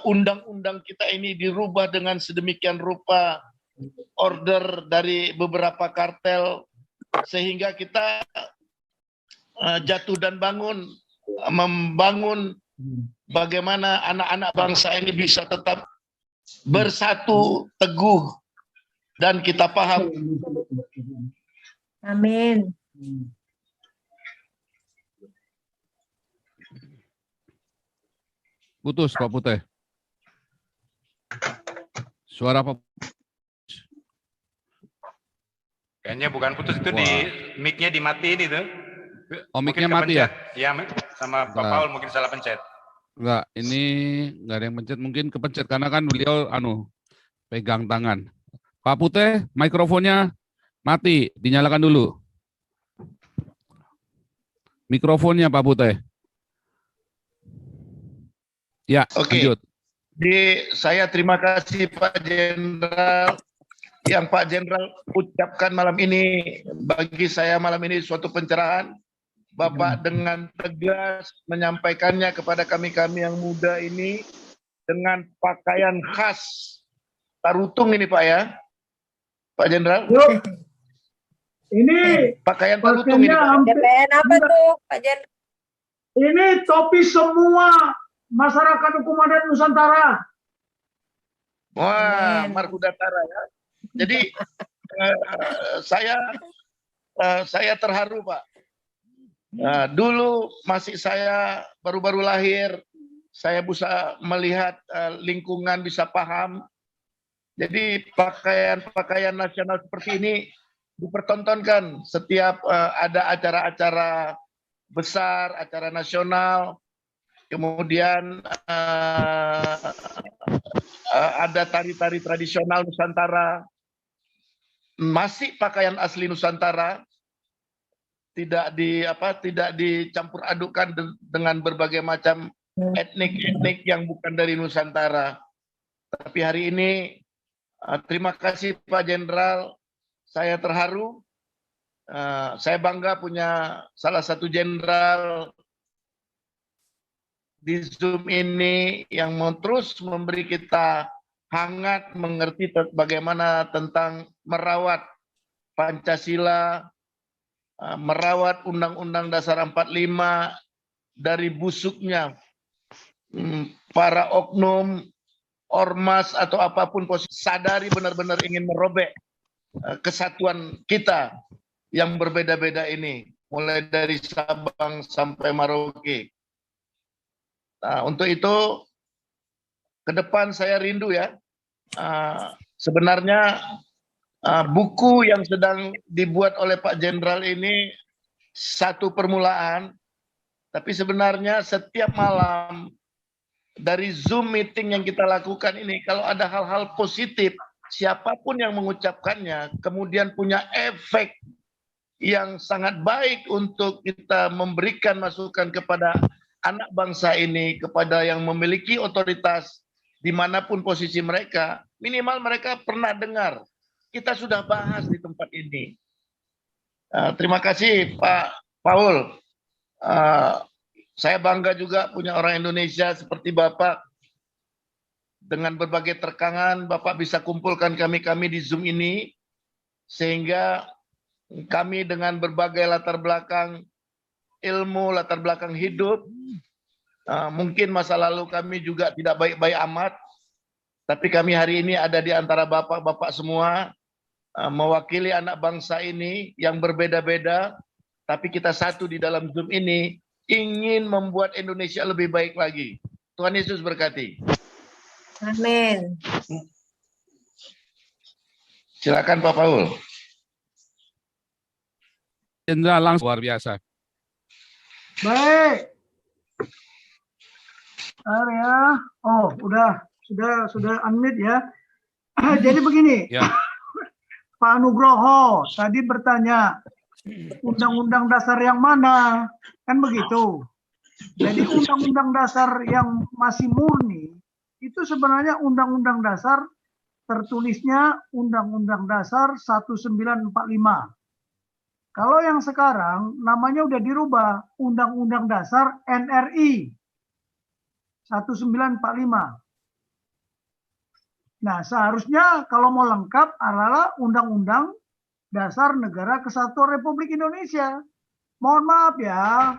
undang-undang kita ini dirubah dengan sedemikian rupa, order dari beberapa kartel, sehingga kita jatuh dan bangun, membangun bagaimana anak-anak bangsa ini bisa tetap bersatu, teguh, dan kita paham. Amin. Putus Pak Putih. Suara Pak. Kayaknya bukan putus, itu di mic-nya dimatiin itu. Oh, mic-nya Mungkin mati ya? kepencet. Iya, sama Pak Nah. Paul mungkin salah pencet. Enggak, ini enggak ada yang pencet, mungkin kepencet karena kan beliau pegang tangan. Pak Putih, mikrofonnya mati, dinyalakan dulu. Mikrofonnya Pak Putih. Ya, Oke. lanjut. Saya terima kasih Pak Jenderal, yang Pak Jenderal ucapkan malam ini, bagi saya malam ini suatu pencerahan. Bapak dengan tegas menyampaikannya kepada kami-kami yang muda ini dengan pakaian khas Tarutung ini Pak ya, Pak Jenderal. Yuk. Ini Pakaian Tarutung ini pakaiannya Pak. hampir, DPN apa tuh, Pak Jen? ini topi semua masyarakat hukum adat Nusantara. Wah, Amin. Markudatara ya. Jadi saya terharu Pak. Dulu masih saya baru-baru lahir, saya bisa melihat lingkungan, bisa paham. Jadi pakaian-pakaian nasional seperti ini dipertontonkan setiap ada acara-acara besar, acara nasional. Kemudian ada tari-tari tradisional Nusantara, masih pakaian asli Nusantara, tidak dicampur adukkan dengan berbagai macam etnik-etnik yang bukan dari Nusantara. Tapi hari ini terima kasih Pak Jenderal, saya terharu, saya bangga punya salah satu jenderal di Zoom ini yang terus memberi kita hangat mengerti bagaimana tentang merawat Pancasila, merawat Undang-Undang Dasar 45 dari busuknya para oknum, ormas atau apapun posisi, sadari benar-benar ingin merobek kesatuan kita yang berbeda-beda ini, mulai dari Sabang sampai Merauke. Nah, untuk itu ke depan saya rindu ya. Sebenarnya buku yang sedang dibuat oleh Pak Jenderal ini satu permulaan, tapi sebenarnya setiap malam dari Zoom meeting yang kita lakukan ini, kalau ada hal-hal positif, siapapun yang mengucapkannya, kemudian punya efek yang sangat baik untuk kita memberikan masukan kepada anak bangsa ini, kepada yang memiliki otoritas dimanapun posisi mereka, minimal mereka pernah dengar. Kita sudah bahas di tempat ini. Terima kasih Pak Paul. Saya bangga juga punya orang Indonesia seperti Bapak. Dengan berbagai terkangan, Bapak bisa kumpulkan kami-kami di Zoom ini, sehingga kami dengan berbagai latar belakang ilmu, latar belakang hidup, mungkin masa lalu kami juga tidak baik-baik amat, tapi kami hari ini ada di antara bapak-bapak semua, mewakili anak bangsa ini yang berbeda-beda, tapi kita satu di dalam Zoom ini, ingin membuat Indonesia lebih baik lagi. Tuhan Yesus berkati. Amin. Silakan Pak Paul. Jenderal langsung luar biasa. Baik. Bentar ya. Oh, sudah unmute ya. Jadi begini, Ya. Pak Nugroho tadi bertanya, undang-undang dasar yang mana? Kan begitu. Jadi undang-undang dasar yang masih murni, itu sebenarnya undang-undang dasar tertulisnya Undang-Undang Dasar 1945. Kalau yang sekarang namanya udah dirubah Undang-Undang Dasar NRI 1945. Nah, seharusnya kalau mau lengkap adalah Undang-Undang Dasar Negara Kesatuan Republik Indonesia. Mohon maaf ya,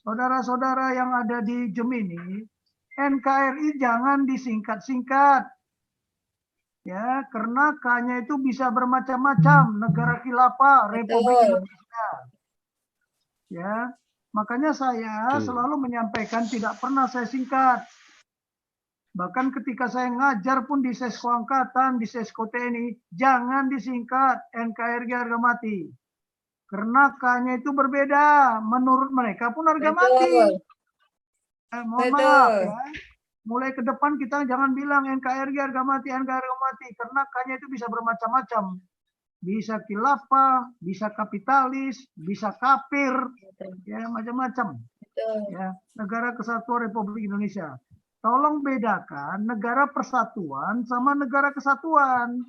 saudara-saudara yang ada di Gemini, NKRI jangan disingkat-singkat. Ya, karena K-nya itu bisa bermacam-macam, negara khilafah, Republik Indonesia. Ya, makanya saya selalu menyampaikan tidak pernah saya singkat. Bahkan ketika saya ngajar pun di Sesko Angkatan, di Sesko TNI, jangan disingkat NKRI harga mati. Karena K-nya itu berbeda. Menurut mereka pun harga mati. Mohon maaf ya. Mulai ke depan kita jangan bilang NKRI harga mati, NKRI harga mati. Karena K-nya itu bisa bermacam-macam. Bisa khilafah, bisa kapitalis, bisa kafir, ya macam-macam. Ya, Negara Kesatuan Republik Indonesia. Tolong bedakan negara persatuan sama negara kesatuan.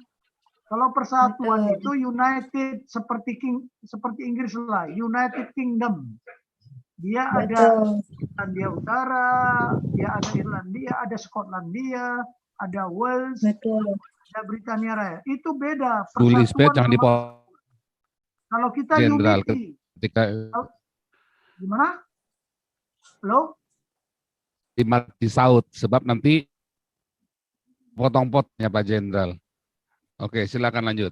Kalau persatuan itu United seperti Inggris lah, United Kingdom. Dia ada Irlandia Utara, dia ada Irlandia, ada Skotlandia, ada Wales, ada Britania Raya. Itu beda. Tulis jangan sama... Kalau kita Jenderal unity, ketika gimana? Halo? di saut sebab nanti potong-potnya Pak Jenderal. Oke, silakan lanjut.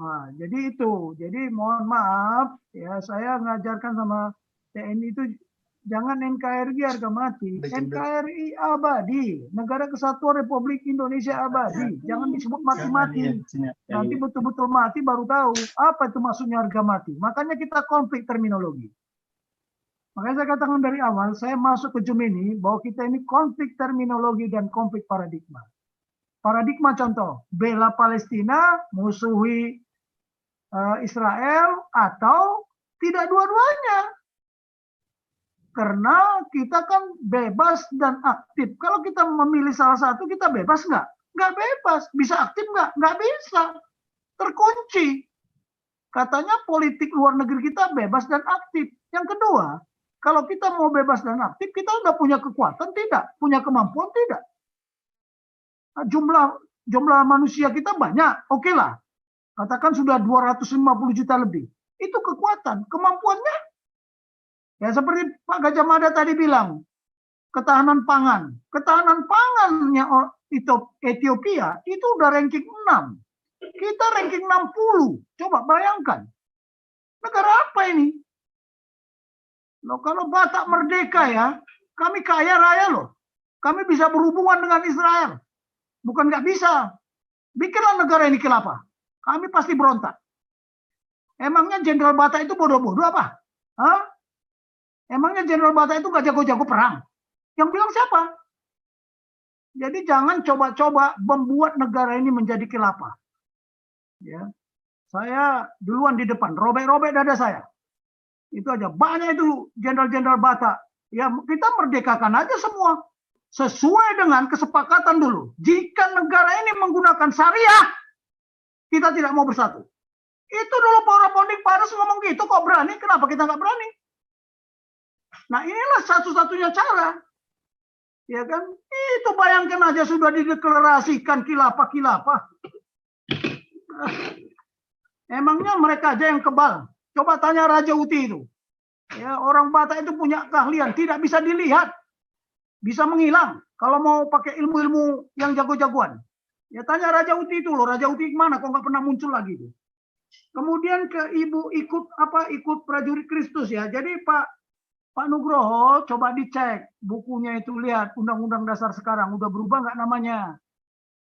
Nah, jadi itu. Jadi mohon maaf ya, saya ngajarkan sama TNI itu jangan NKRI harga mati. NKRI abadi, Negara Kesatuan Republik Indonesia abadi. Jangan disebut mati-mati. Nanti betul-betul mati baru tahu apa itu maksudnya harga mati. Makanya kita konflik terminologi. Makanya saya katakan dari awal, saya masuk ke Gemini bahwa kita ini konflik terminologi dan konflik paradigma. Paradigma contoh, bela Palestina, musuhi Israel, atau tidak dua-duanya. Karena kita kan bebas dan aktif. Kalau kita memilih salah satu, kita bebas nggak? Nggak bebas. Bisa aktif nggak? Nggak bisa. Terkunci. Katanya politik luar negeri kita bebas dan aktif. Yang kedua, kalau kita mau bebas dan aktif, kita udah punya kekuatan tidak? Punya kemampuan tidak? Nah, jumlah manusia kita banyak, oke lah. Katakan sudah 250 juta lebih. Itu kekuatan, kemampuannya. Ya seperti Pak Gajah Mada tadi bilang, ketahanan pangan. Ketahanan pangannya Ethiopia itu udah ranking 6. Kita ranking 60. Coba bayangkan. Negara apa ini? Loh, kalau Batak merdeka ya, kami kaya raya loh. Kami bisa berhubungan dengan Israel. Bukan nggak bisa. Bikinlah negara ini khilafah. Kami pasti berontak. Emangnya Jenderal Batak itu bodoh-bodoh apa? Hah? Emangnya Jenderal Batak itu nggak jago-jago perang? Yang bilang siapa? Jadi jangan coba-coba membuat negara ini menjadi khilafah. Ya. Saya duluan di depan, robek-robek dada saya. Itu aja. Banyak itu jenderal-jenderal Batak. Ya kita merdekakan aja semua. Sesuai dengan kesepakatan dulu. Jika negara ini menggunakan syariah, kita tidak mau bersatu. Itu dulu para ponding Paris ngomong gitu, kok berani? Kenapa kita nggak berani? Nah inilah satu-satunya cara. Ya kan? Itu bayangkan aja sudah dideklarasikan khilafah-khilafah. Emangnya mereka aja yang kebal. Coba tanya Raja Uti itu. Ya, orang Batak itu punya keahlian, tidak bisa dilihat. Bisa menghilang kalau mau pakai ilmu-ilmu yang jago-jagoan. Ya tanya Raja Uti itu loh, Raja Uti mana kok nggak pernah muncul lagi itu. Kemudian ke Ibu ikut prajurit Kristus ya. Jadi Pak Nugroho coba dicek bukunya itu, lihat Undang-Undang Dasar sekarang udah berubah nggak namanya.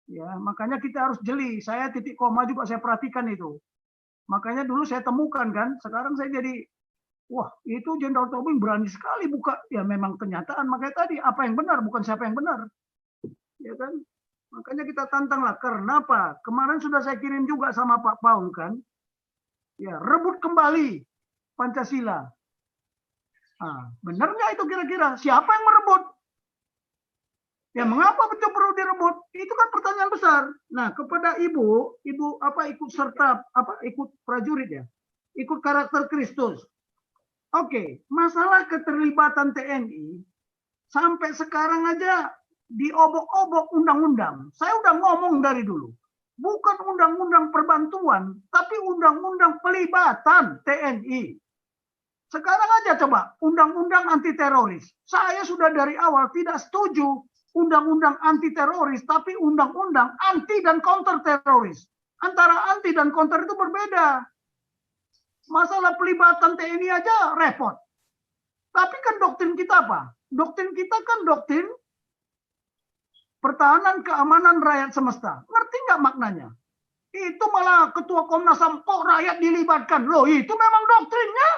Ya, makanya kita harus jeli. Saya titik koma juga saya perhatikan itu. Makanya dulu saya temukan kan, sekarang saya jadi, wah itu Jenderal Tobing berani sekali buka. Ya memang kenyataan, makanya tadi apa yang benar, bukan siapa yang benar. Ya kan? Makanya kita tantanglah. Karena apa? Kemarin sudah saya kirim juga sama Pak Paung kan. Ya, rebut kembali Pancasila. Nah, benar nggak itu kira-kira? Siapa yang merebut? Ya mengapa betul perlu direbut? Itu kan pertanyaan besar. Nah, kepada ibu apa ikut serta apa ikut prajurit ya, ikut karakter Kristus. Oke, masalah keterlibatan TNI sampai sekarang aja diobok-obok undang-undang. Saya udah ngomong dari dulu, bukan undang-undang perbantuan, tapi undang-undang pelibatan TNI. Sekarang aja coba undang-undang anti teroris. Saya sudah dari awal tidak setuju undang-undang anti teroris, tapi undang-undang anti dan counter teroris. Antara anti dan counter itu berbeda. Masalah pelibatan TNI aja repot. Tapi kan doktrin kita apa? Doktrin kita kan doktrin pertahanan keamanan rakyat semesta. Ngerti nggak maknanya? Itu malah Ketua Komnas HAM kok rakyat dilibatkan. Loh itu memang doktrinnya.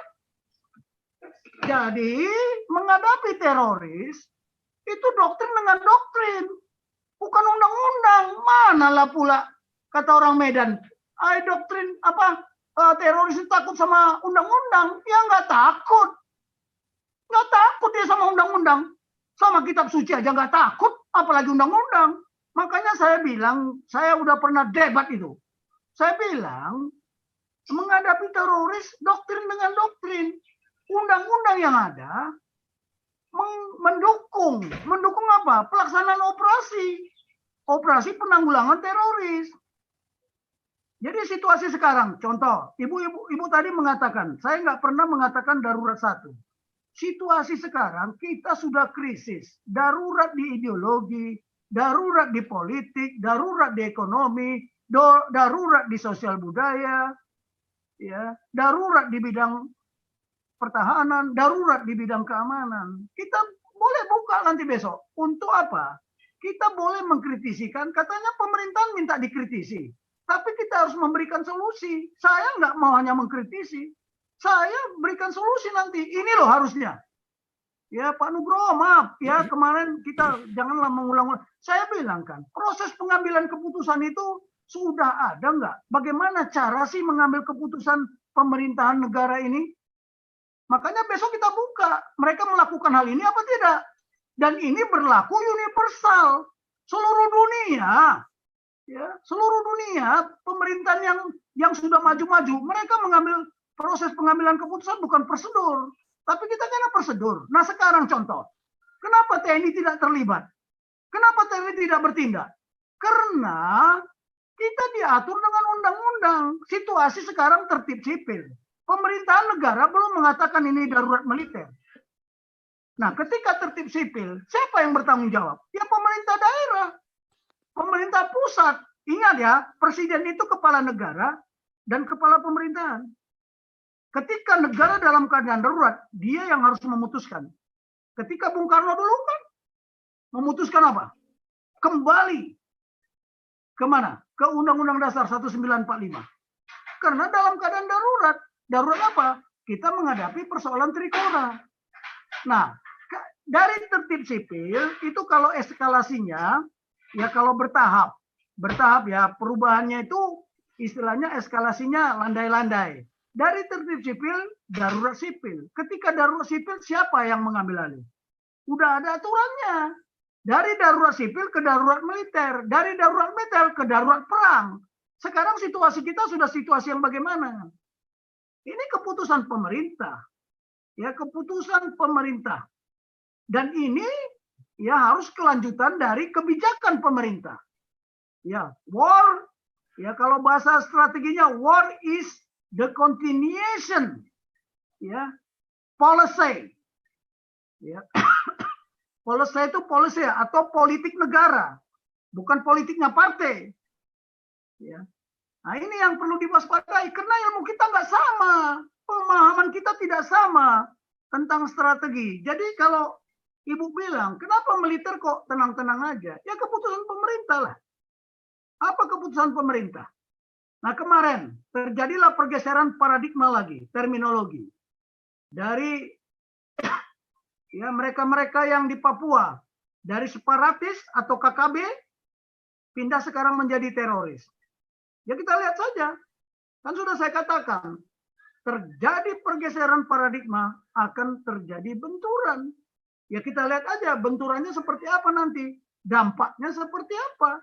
Jadi menghadapi teroris itu doktrin dengan doktrin, bukan undang-undang. Manalah pula kata orang Medan, doktrin apa teroris itu takut sama undang-undang? Ya nggak takut dia sama undang-undang, sama kitab suci aja nggak takut, apalagi undang-undang. Makanya saya bilang, saya udah pernah debat itu. Saya bilang menghadapi teroris doktrin dengan doktrin, undang-undang yang ada mendukung apa? Pelaksanaan operasi penanggulangan teroris. Jadi situasi sekarang, contoh, ibu tadi mengatakan, saya nggak pernah mengatakan darurat satu. Situasi sekarang kita sudah krisis, darurat di ideologi, darurat di politik, darurat di ekonomi, darurat di sosial budaya, ya, darurat di bidang pertahanan, darurat di bidang keamanan. Kita boleh buka nanti besok. Untuk apa? Kita boleh mengkritisikan, katanya pemerintahan minta dikritisi. Tapi kita harus memberikan solusi. Saya nggak mau hanya mengkritisi. Saya berikan solusi nanti. Ini loh harusnya. Ya Pak Nugroho, maaf. Ya kemarin kita janganlah mengulang-ulang. Saya bilang kan, proses pengambilan keputusan itu sudah ada nggak? Bagaimana cara sih mengambil keputusan pemerintahan negara ini? Makanya besok kita buka, mereka melakukan hal ini apa tidak? Dan ini berlaku universal, seluruh dunia, ya, seluruh dunia pemerintahan yang sudah maju-maju, mereka mengambil proses pengambilan keputusan bukan prosedur, tapi kita kena prosedur. Nah sekarang contoh, kenapa TNI tidak terlibat? Kenapa TNI tidak bertindak? Karena kita diatur dengan undang-undang. Situasi sekarang tertib sipil. Pemerintahan negara belum mengatakan ini darurat militer. Nah, ketika tertib sipil, siapa yang bertanggung jawab? Ya pemerintah daerah, pemerintah pusat. Ingat ya, presiden itu kepala negara dan kepala pemerintahan. Ketika negara dalam keadaan darurat, dia yang harus memutuskan. Ketika Bung Karno dulu kan memutuskan apa? Kembali kemana? Ke Undang-Undang Dasar 1945. Karena dalam keadaan darurat. Darurat apa? Kita menghadapi persoalan trikora. Nah, dari tertib sipil itu kalau eskalasinya, ya kalau bertahap ya perubahannya itu istilahnya eskalasinya landai-landai. Dari tertib sipil, darurat sipil. Ketika darurat sipil, siapa yang mengambil alih? Udah ada aturannya. Dari darurat sipil ke darurat militer, dari darurat militer ke darurat perang. Sekarang situasi kita sudah situasi yang bagaimana? Ini keputusan pemerintah. Ya, keputusan pemerintah. Dan ini ya harus kelanjutan dari kebijakan pemerintah. Ya, war, ya kalau bahasa strateginya war is the continuation ya policy. Ya. Policy itu policy atau politik negara, bukan politiknya partai. Ya. Nah ini yang perlu diwaspadai karena ilmu kita nggak sama, pemahaman kita tidak sama tentang strategi. Jadi kalau Ibu bilang, kenapa militer kok tenang-tenang aja? Ya keputusan pemerintah lah. Apa keputusan pemerintah? Nah, kemarin terjadilah pergeseran paradigma lagi, terminologi. Dari ya mereka-mereka yang di Papua, dari separatis atau KKB, pindah sekarang menjadi teroris. Ya kita lihat saja, kan sudah saya katakan, terjadi pergeseran paradigma akan terjadi benturan. Ya kita lihat aja benturannya seperti apa nanti, dampaknya seperti apa.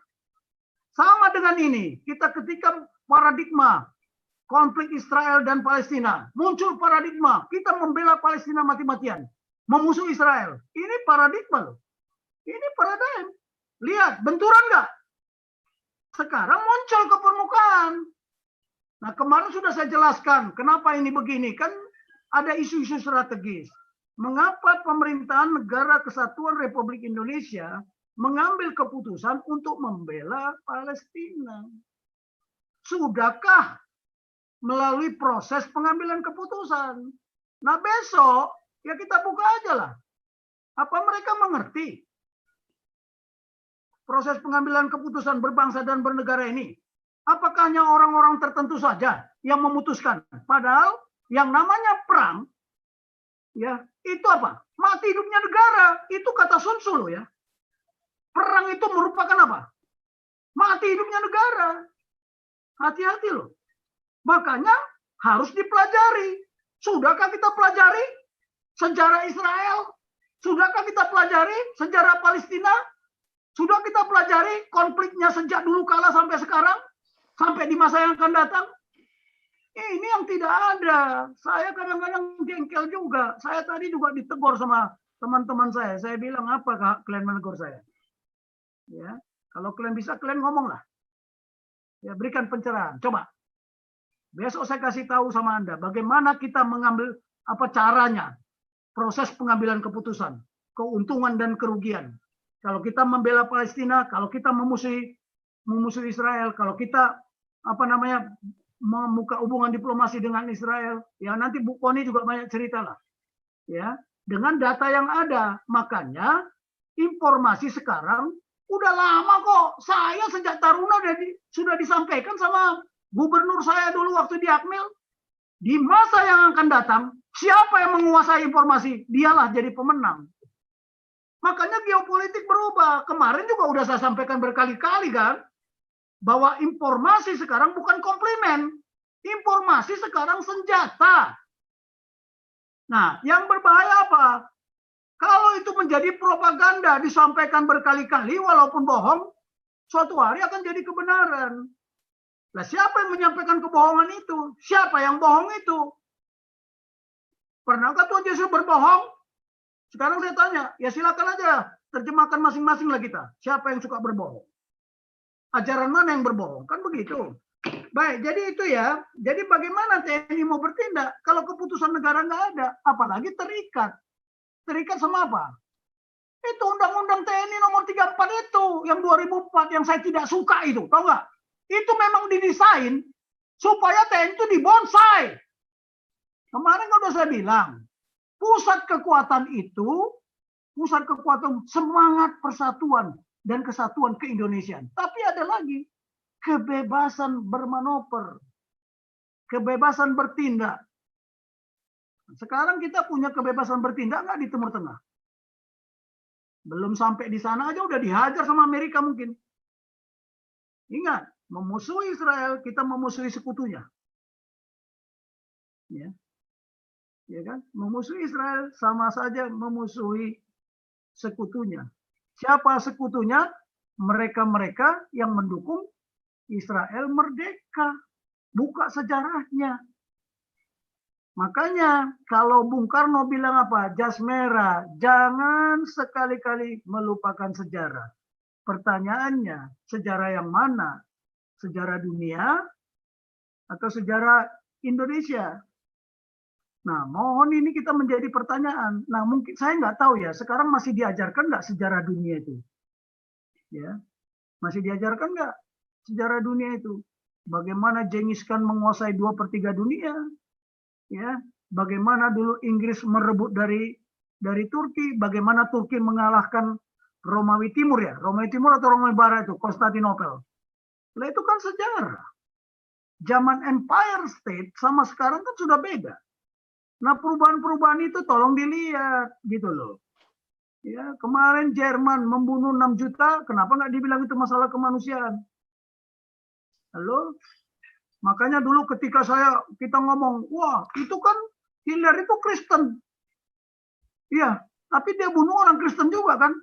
Sama dengan ini, kita ketika paradigma konflik Israel dan Palestina, muncul paradigma, kita membela Palestina mati-matian, memusuhi Israel. Ini paradigma loh. Ini paradigma. Lihat, benturan nggak? Sekarang muncul ke permukaan. Nah, kemarin sudah saya jelaskan kenapa ini begini. Kan ada isu-isu strategis. Mengapa pemerintahan Negara Kesatuan Republik Indonesia mengambil keputusan untuk membela Palestina? Sudahkah melalui proses pengambilan keputusan? Nah, besok ya kita buka aja lah. Apa mereka mengerti proses pengambilan keputusan berbangsa dan bernegara ini? Apakah hanya orang-orang tertentu saja yang memutuskan? Padahal yang namanya perang, ya itu apa? Mati hidupnya negara. Itu kata Sun Tzu loh ya. Perang itu merupakan apa? Mati hidupnya negara. Hati-hati loh. Makanya harus dipelajari. Sudahkah kita pelajari sejarah Israel? Sudahkah kita pelajari sejarah Palestina? Sudah kita pelajari konfliknya sejak dulu kala sampai sekarang? Sampai di masa yang akan datang? Ini yang tidak ada. Saya kadang-kadang jengkel juga. Saya tadi juga ditegur sama teman-teman saya. Saya bilang, apakah kalian menegur saya? Ya, kalau kalian bisa, kalian ngomong lah. Ya, berikan pencerahan. Coba. Besok saya kasih tahu sama Anda bagaimana kita mengambil apa caranya proses pengambilan keputusan, keuntungan dan kerugian. Kalau kita membela Palestina, kalau kita memusuhi Israel, kalau kita membuka hubungan diplomasi dengan Israel, ya nanti Bu Koni juga banyak cerita lah. Ya, dengan data yang ada. Makanya informasi sekarang udah lama kok. Saya sejak Taruna sudah disampaikan sama gubernur saya dulu waktu di Akmil. Di masa yang akan datang, siapa yang menguasai informasi, dialah jadi pemenang. Makanya geopolitik berubah. Kemarin juga udah saya sampaikan berkali-kali kan, bahwa informasi sekarang bukan komplimen. Informasi sekarang senjata. Nah, yang berbahaya apa? Kalau itu menjadi propaganda, disampaikan berkali-kali walaupun bohong, suatu hari akan jadi kebenaran. Nah, siapa yang menyampaikan kebohongan itu? Siapa yang bohong itu? Pernahkah Tuhan Yesus berbohong? Sekarang saya tanya, ya silakan aja terjemahkan masing-masing lah kita. Siapa yang suka berbohong? Ajaran mana yang berbohong? Kan begitu. Baik, jadi itu ya. Jadi bagaimana TNI mau bertindak kalau keputusan negara nggak ada? Apalagi terikat. Terikat sama apa? Itu Undang-Undang TNI nomor 34 itu, yang 2004, yang saya tidak suka itu. Tahu nggak? Itu memang didesain supaya TNI itu dibonsai. Kemarin kan udah saya bilang, pusat kekuatan itu, pusat kekuatan semangat persatuan dan kesatuan keindonesiaan. Tapi ada lagi, kebebasan bermanuver, kebebasan bertindak. Sekarang kita punya kebebasan bertindak nggak di Timur Tengah? Belum sampai di sana aja udah dihajar sama Amerika mungkin. Ingat, memusuhi Israel, kita memusuhi sekutunya. Ya. Ya kan? Memusuhi Israel sama saja memusuhi sekutunya. Siapa sekutunya? Mereka-mereka yang mendukung Israel merdeka. Buka sejarahnya. Makanya kalau Bung Karno bilang apa? Jas merah, jangan sekali-kali melupakan sejarah. Pertanyaannya, sejarah yang mana? Sejarah dunia atau sejarah Indonesia? Nah, mohon ini kita menjadi pertanyaan. Nah, mungkin saya nggak tahu ya, sekarang masih diajarkan nggak sejarah dunia itu? Ya, masih diajarkan nggak sejarah dunia itu? Bagaimana Genghis Khan menguasai 2/3 dunia? Ya, bagaimana dulu Inggris merebut dari Turki? Bagaimana Turki mengalahkan Romawi Timur ya? Romawi Timur atau Romawi Barat itu? Konstantinopel. Nah, itu kan sejarah. zaman Empire State sama sekarang kan sudah beda. Nah, perubahan-perubahan itu tolong dilihat gitu loh. Ya, kemarin Jerman membunuh 6 juta, kenapa nggak dibilang itu masalah kemanusiaan? Halo? Makanya dulu ketika kita ngomong, wah itu kan Hitler itu Kristen. Iya, tapi dia bunuh orang Kristen juga kan?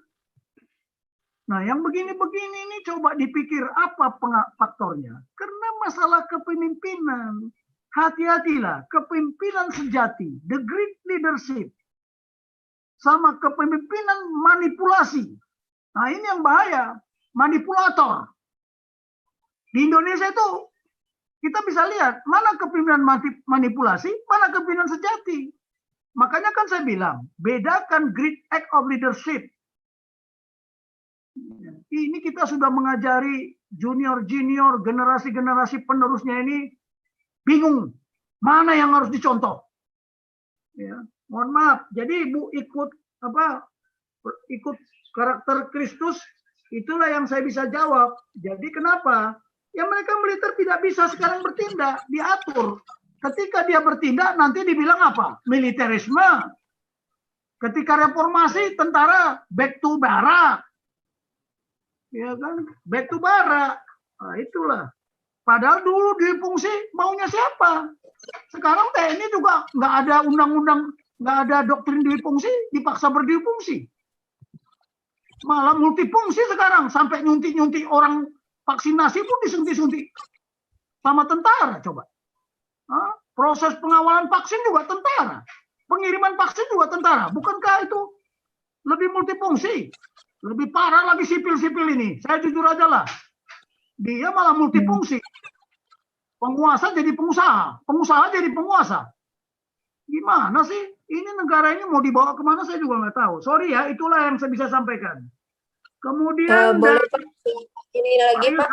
Nah, yang begini-begini ini coba dipikir apa faktornya. Karena masalah kepemimpinan. Hati-hatilah, kepemimpinan sejati, the great leadership, sama kepemimpinan manipulasi. Nah, ini yang bahaya, manipulator. Di Indonesia itu kita bisa lihat mana kepemimpinan manipulasi, mana kepemimpinan sejati. Makanya kan saya bilang, bedakan great act of leadership. Ini kita sudah mengajari junior-junior, generasi-generasi penerusnya ini bingung mana yang harus dicontoh. Ya, mohon maaf. Jadi Ibu ikut karakter Kristus, itulah yang saya bisa jawab. Jadi kenapa? Ya mereka militer tidak bisa sekarang bertindak, diatur. Ketika dia bertindak nanti dibilang apa? Militerisme. Ketika reformasi tentara back to barak. Ya kan? Back to barak. Nah, itulah. Padahal dulu di fungsi maunya siapa? Sekarang TNI juga nggak ada undang-undang, nggak ada doktrin dui fungsi, dipaksa berdui fungsi. Malah multifungsi sekarang, sampai nyuntik-nyuntik orang vaksinasi pun disuntik-suntik sama tentara coba. Hah? Proses pengawalan vaksin juga tentara, pengiriman vaksin juga tentara. Bukankah itu lebih multifungsi? Lebih parah lagi sipil-sipil ini. Saya jujur aja lah. Dia malah multifungsi. Penguasa jadi pengusaha, pengusaha jadi penguasa. Gimana sih? Ini negara ini mau dibawa kemana saya juga nggak tahu. Sorry ya, itulah yang saya bisa sampaikan. Kemudian boleh Pak, ini lagi Pak.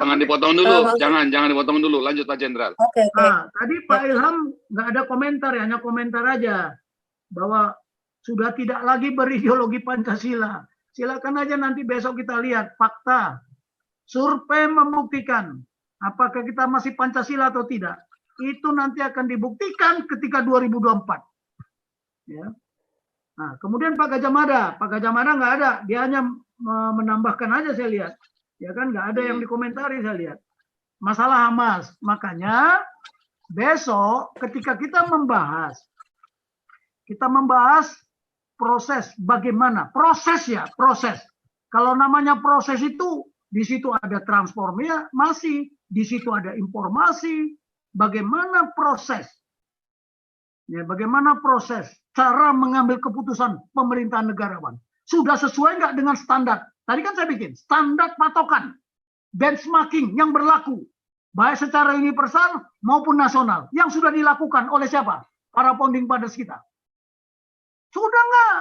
Jangan dipotong dulu, jangan dipotong dulu. Lanjut Pak Jenderal. Oke. Nah, tadi Pak Ilham nggak ada komentar ya, hanya komentar aja bahwa sudah tidak lagi berideologi Pancasila. Silakan aja nanti besok kita lihat fakta. Survei membuktikan apakah kita masih Pancasila atau tidak. Itu nanti akan dibuktikan ketika 2024. Ya. Nah, kemudian Pak Gajah Mada nggak ada, dia hanya menambahkan aja saya lihat. Ya kan nggak ada yang dikomentari saya lihat. Masalah Hamas. Makanya besok ketika kita membahas proses bagaimana, proses. Kalau namanya proses itu di situ ada transformasi, di situ ada informasi, bagaimana proses. Ya, bagaimana proses cara mengambil keputusan pemerintahan negarawan. Sudah sesuai nggak dengan standar? Tadi kan saya bikin standar patokan, benchmarking yang berlaku baik secara universal maupun nasional yang sudah dilakukan oleh siapa? Para founding fathers kita. Sudah nggak?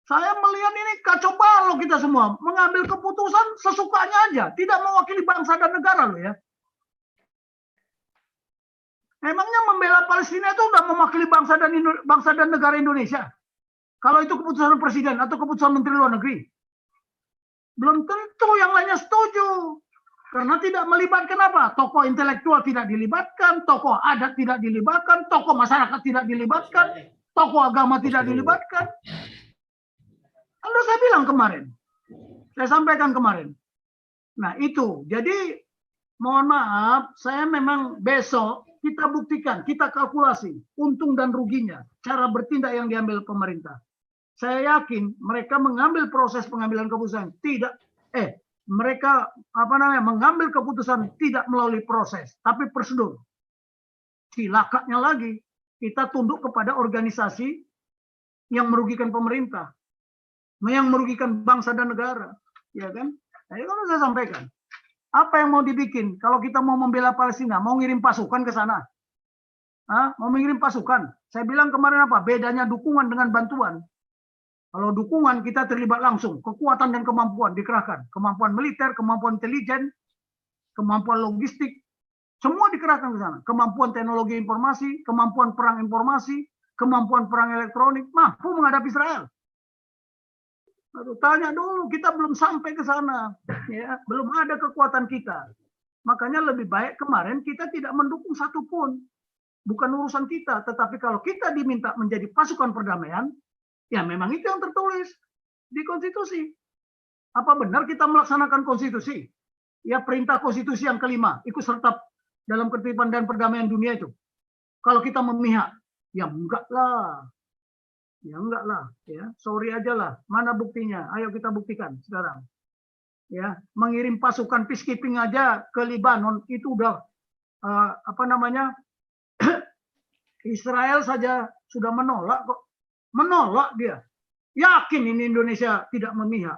Saya melihat ini kacau balau kita semua. Mengambil keputusan sesukanya aja. Tidak mewakili bangsa dan negara loh ya. Emangnya membela Palestina itu udah mewakili bangsa dan negara Indonesia? Kalau itu keputusan presiden atau keputusan menteri luar negeri. Belum tentu yang lainnya setuju. Karena tidak melibatkan apa? Tokoh intelektual tidak dilibatkan, tokoh adat tidak dilibatkan, tokoh masyarakat tidak dilibatkan, tokoh agama tidak dilibatkan. Anda saya bilang kemarin. Saya sampaikan kemarin. Nah itu. Jadi mohon maaf, saya memang besok kita buktikan, kita kalkulasi untung dan ruginya, cara bertindak yang diambil pemerintah. Saya yakin mereka mengambil proses pengambilan keputusan mereka mengambil keputusan tidak melalui proses, tapi prosedur. Cilakanya lagi, kita tunduk kepada organisasi yang merugikan pemerintah, yang merugikan bangsa dan negara, ya kan? Jadi kalau saya sampaikan, apa yang mau dibikin? Kalau kita mau membela Palestina, mau ngirim pasukan ke sana, mau mengirim pasukan. Saya bilang kemarin apa? Bedanya dukungan dengan bantuan. Kalau dukungan kita terlibat langsung, kekuatan dan kemampuan dikerahkan, kemampuan militer, kemampuan intelijen, kemampuan logistik, semua dikerahkan ke sana. Kemampuan teknologi informasi, kemampuan perang informasi, kemampuan perang elektronik, mampu menghadapi Israel. Lalu tanya dulu, kita belum sampai ke sana, ya, belum ada kekuatan kita. Makanya lebih baik kemarin kita tidak mendukung satupun. Bukan urusan kita, tetapi kalau kita diminta menjadi pasukan perdamaian, ya memang itu yang tertulis di konstitusi. Apa benar kita melaksanakan konstitusi? Ya perintah konstitusi yang kelima, ikut serta dalam ketertiban dan perdamaian dunia itu. Kalau kita memihak, ya enggak lah. Ya enggak lah, ya. Sorry aja lah. Mana buktinya? Ayo kita buktikan sekarang. Ya, mengirim pasukan peacekeeping aja ke Libanon itu udah Israel saja sudah menolak kok. Menolak dia. Yakin ini Indonesia tidak memihak.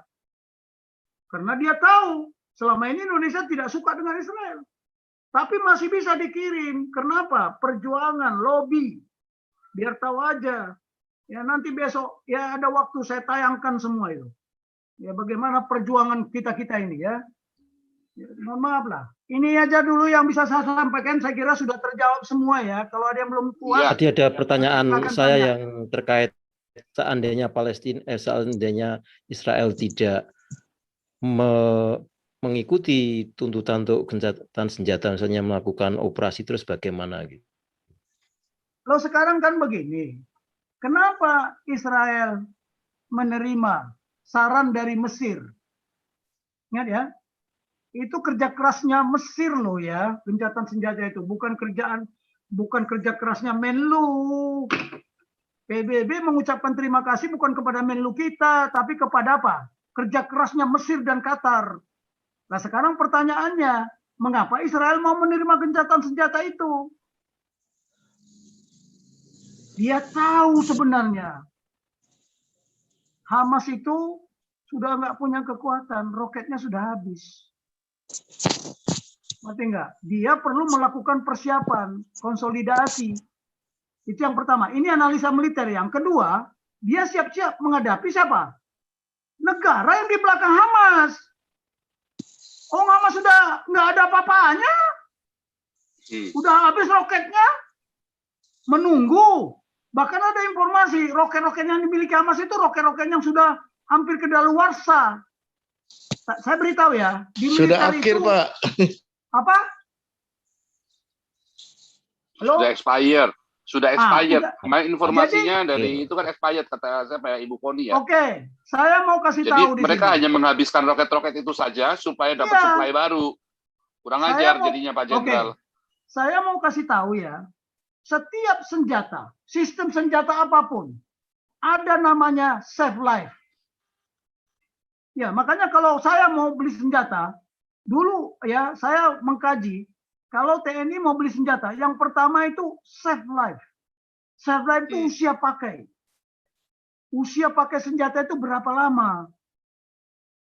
Karena dia tahu selama ini Indonesia tidak suka dengan Israel. Tapi masih bisa dikirim. Kenapa? Perjuangan, lobby. Biar tahu aja. Ya nanti besok ya ada waktu saya tayangkan semua itu. Ya bagaimana perjuangan kita-kita ini ya. Mohon maaf lah. Ini aja dulu yang bisa saya sampaikan. Saya kira sudah terjawab semua ya. Kalau ada yang belum puas. Tadi ada pertanyaan saya tanya. yang terkait seandainya seandainya Israel tidak mengikuti tuntutan untuk gencatan senjata, misalnya melakukan operasi, terus bagaimana gitu. Loh sekarang kan begini. Kenapa Israel menerima saran dari Mesir? Ingat ya. Itu kerja kerasnya Mesir loh ya, gencatan senjata itu bukan kerja kerasnya Menlu. PBB mengucapkan terima kasih bukan kepada Menlu kita, tapi kepada apa? Kerja kerasnya Mesir dan Qatar. Nah sekarang pertanyaannya, mengapa Israel mau menerima gencatan senjata itu? Dia tahu sebenarnya Hamas itu sudah nggak punya kekuatan, roketnya sudah habis. Ngerti nggak? Dia perlu melakukan persiapan, konsolidasi. Itu yang pertama. Ini analisa militer. Yang kedua, dia siap-siap menghadapi siapa? Negara yang di belakang Hamas. Oh, Hamas sudah nggak ada apa-apanya. Udah habis roketnya. Menunggu. Bahkan ada informasi, roket-roket yang dimiliki Hamas itu roket-roket yang sudah hampir kedaluarsa. Saya beritahu ya, di Sudah akhir, itu, Pak. Apa? Halo? Sudah expired. Informasinya jadi, dari itu kan expired kata saya Pak Ibu Koni ya. Oke, saya mau kasih jadi tahu di mereka sini. hanya menghabiskan roket-roket itu saja supaya dapat suplai baru. Kurang ajar jadinya Pak Jenderal. Saya mau kasih tahu ya, setiap senjata, sistem senjata apapun, ada namanya save life. Ya, makanya kalau saya mau beli senjata, dulu ya saya mengkaji, kalau TNI mau beli senjata, yang pertama itu save life. Save life itu usia pakai. Usia pakai senjata itu berapa lama?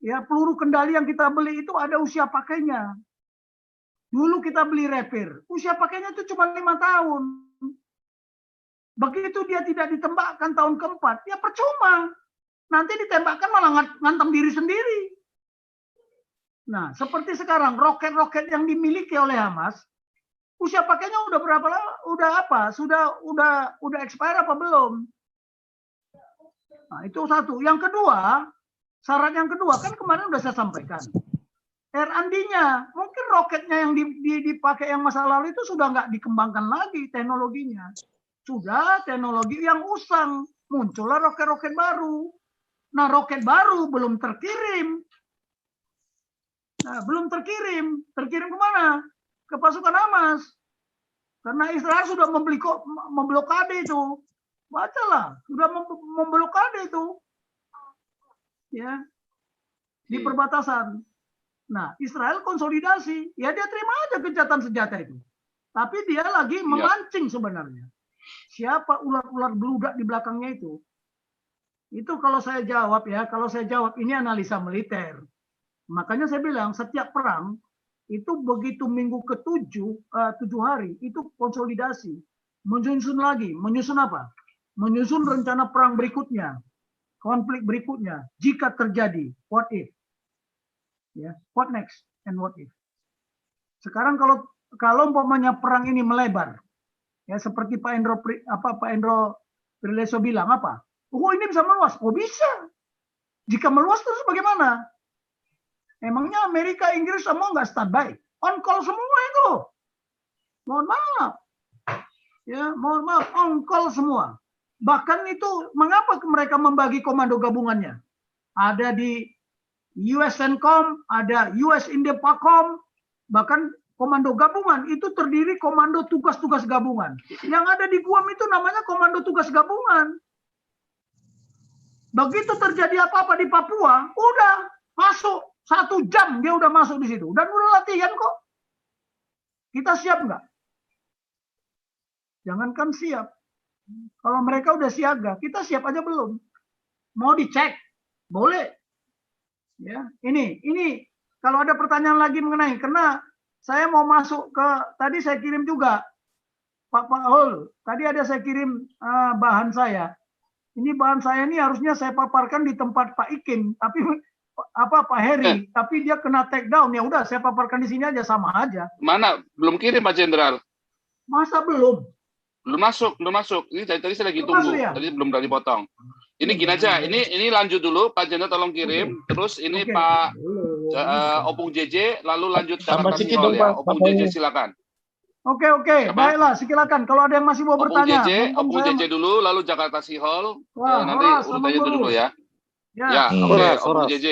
Ya, peluru kendali yang kita beli itu ada usia pakainya. Dulu kita beli Rapir, usia pakainya itu cuma 5 tahun. Begitu dia tidak ditembakkan tahun keempat, ya percuma. Nanti ditembakkan malah ngantem diri sendiri. Nah, seperti sekarang roket-roket yang dimiliki oleh Hamas, usia pakainya udah berapa lama? Udah apa? Udah expire apa belum? Nah, itu satu. Yang kedua, syarat yang kedua kan kemarin udah saya sampaikan. R&D-nya, mungkin roketnya yang dipakai yang masa lalu itu sudah nggak dikembangkan lagi teknologinya. Sudah teknologi yang usang, muncullah roket-roket baru. Nah, roket baru belum terkirim. Nah, belum terkirim. Terkirim kemana? Ke pasukan Hamas. Karena Israel sudah memblokade itu. Bacalah, sudah memblokade itu. Ya. Di perbatasan. Nah, Israel konsolidasi. Ya dia terima aja gencatan senjata itu. Tapi dia lagi memancing sebenarnya. Siapa ular-ular beludak di belakangnya itu? Itu kalau saya jawab ya, ini analisa militer. Makanya saya bilang setiap perang itu begitu minggu ke-7, 7 hari itu konsolidasi, menyusun lagi, menyusun apa? Menyusun rencana perang berikutnya, konflik berikutnya jika terjadi, what if? Ya, what next and what if? Sekarang kalau umpamanya perang ini melebar, ya seperti Pak Endro Prileso bilang apa? Oh ini bisa meluas. Oh bisa. Jika meluas terus bagaimana? Emangnya Amerika, Inggris semua nggak standby? on call semua itu. Mohon maaf. Ya, mohon maaf, on call semua. Bahkan itu mengapa mereka membagi komando gabungannya? Ada di US CENTCOM, ada US Indepacom, bahkan komando gabungan itu terdiri komando tugas-tugas gabungan. Yang ada di Guam itu namanya komando tugas gabungan. Begitu terjadi apa-apa di Papua, udah masuk 1 jam dia udah masuk di situ dan udah latihan kok. Kita siap nggak? Jangankan siap. Kalau mereka udah siaga, kita siap aja belum. Mau dicek, boleh. Ya, ini kalau ada pertanyaan lagi mengenai, karena saya mau masuk ke tadi saya kirim juga Pak Paul. Tadi ada saya kirim bahan saya. Ini bahan saya ini harusnya saya paparkan di tempat Pak Ikin, tapi Pak Heri, tapi dia kena take down. Ya udah saya paparkan di sini aja, sama aja. Mana? Belum kirim Pak Jenderal. Masa belum? Belum masuk. Ini tadi saya lagi Belum tunggu. masuk ya? Tadi belum berani potong. Ini gini aja, ini lanjut dulu Pak Jenderal tolong kirim. Terus ini Oke. Pak Opung JJ, lalu lanjut Tambah Jakarta sedikit Sihol dong, ya. Pak. Opung Tambah JJ ini. silakan. Oke, Apa? baiklah, silakan. Kalau ada yang masih mau Opung bertanya. JJ, mumpung Opung saya- JJ dulu, lalu Jakarta Sihol. Wah, Nanti Horas, urutannya itu Abang dulu Guru. ya. Ya, Ya, oke, Horas, Opung Horas. JJ.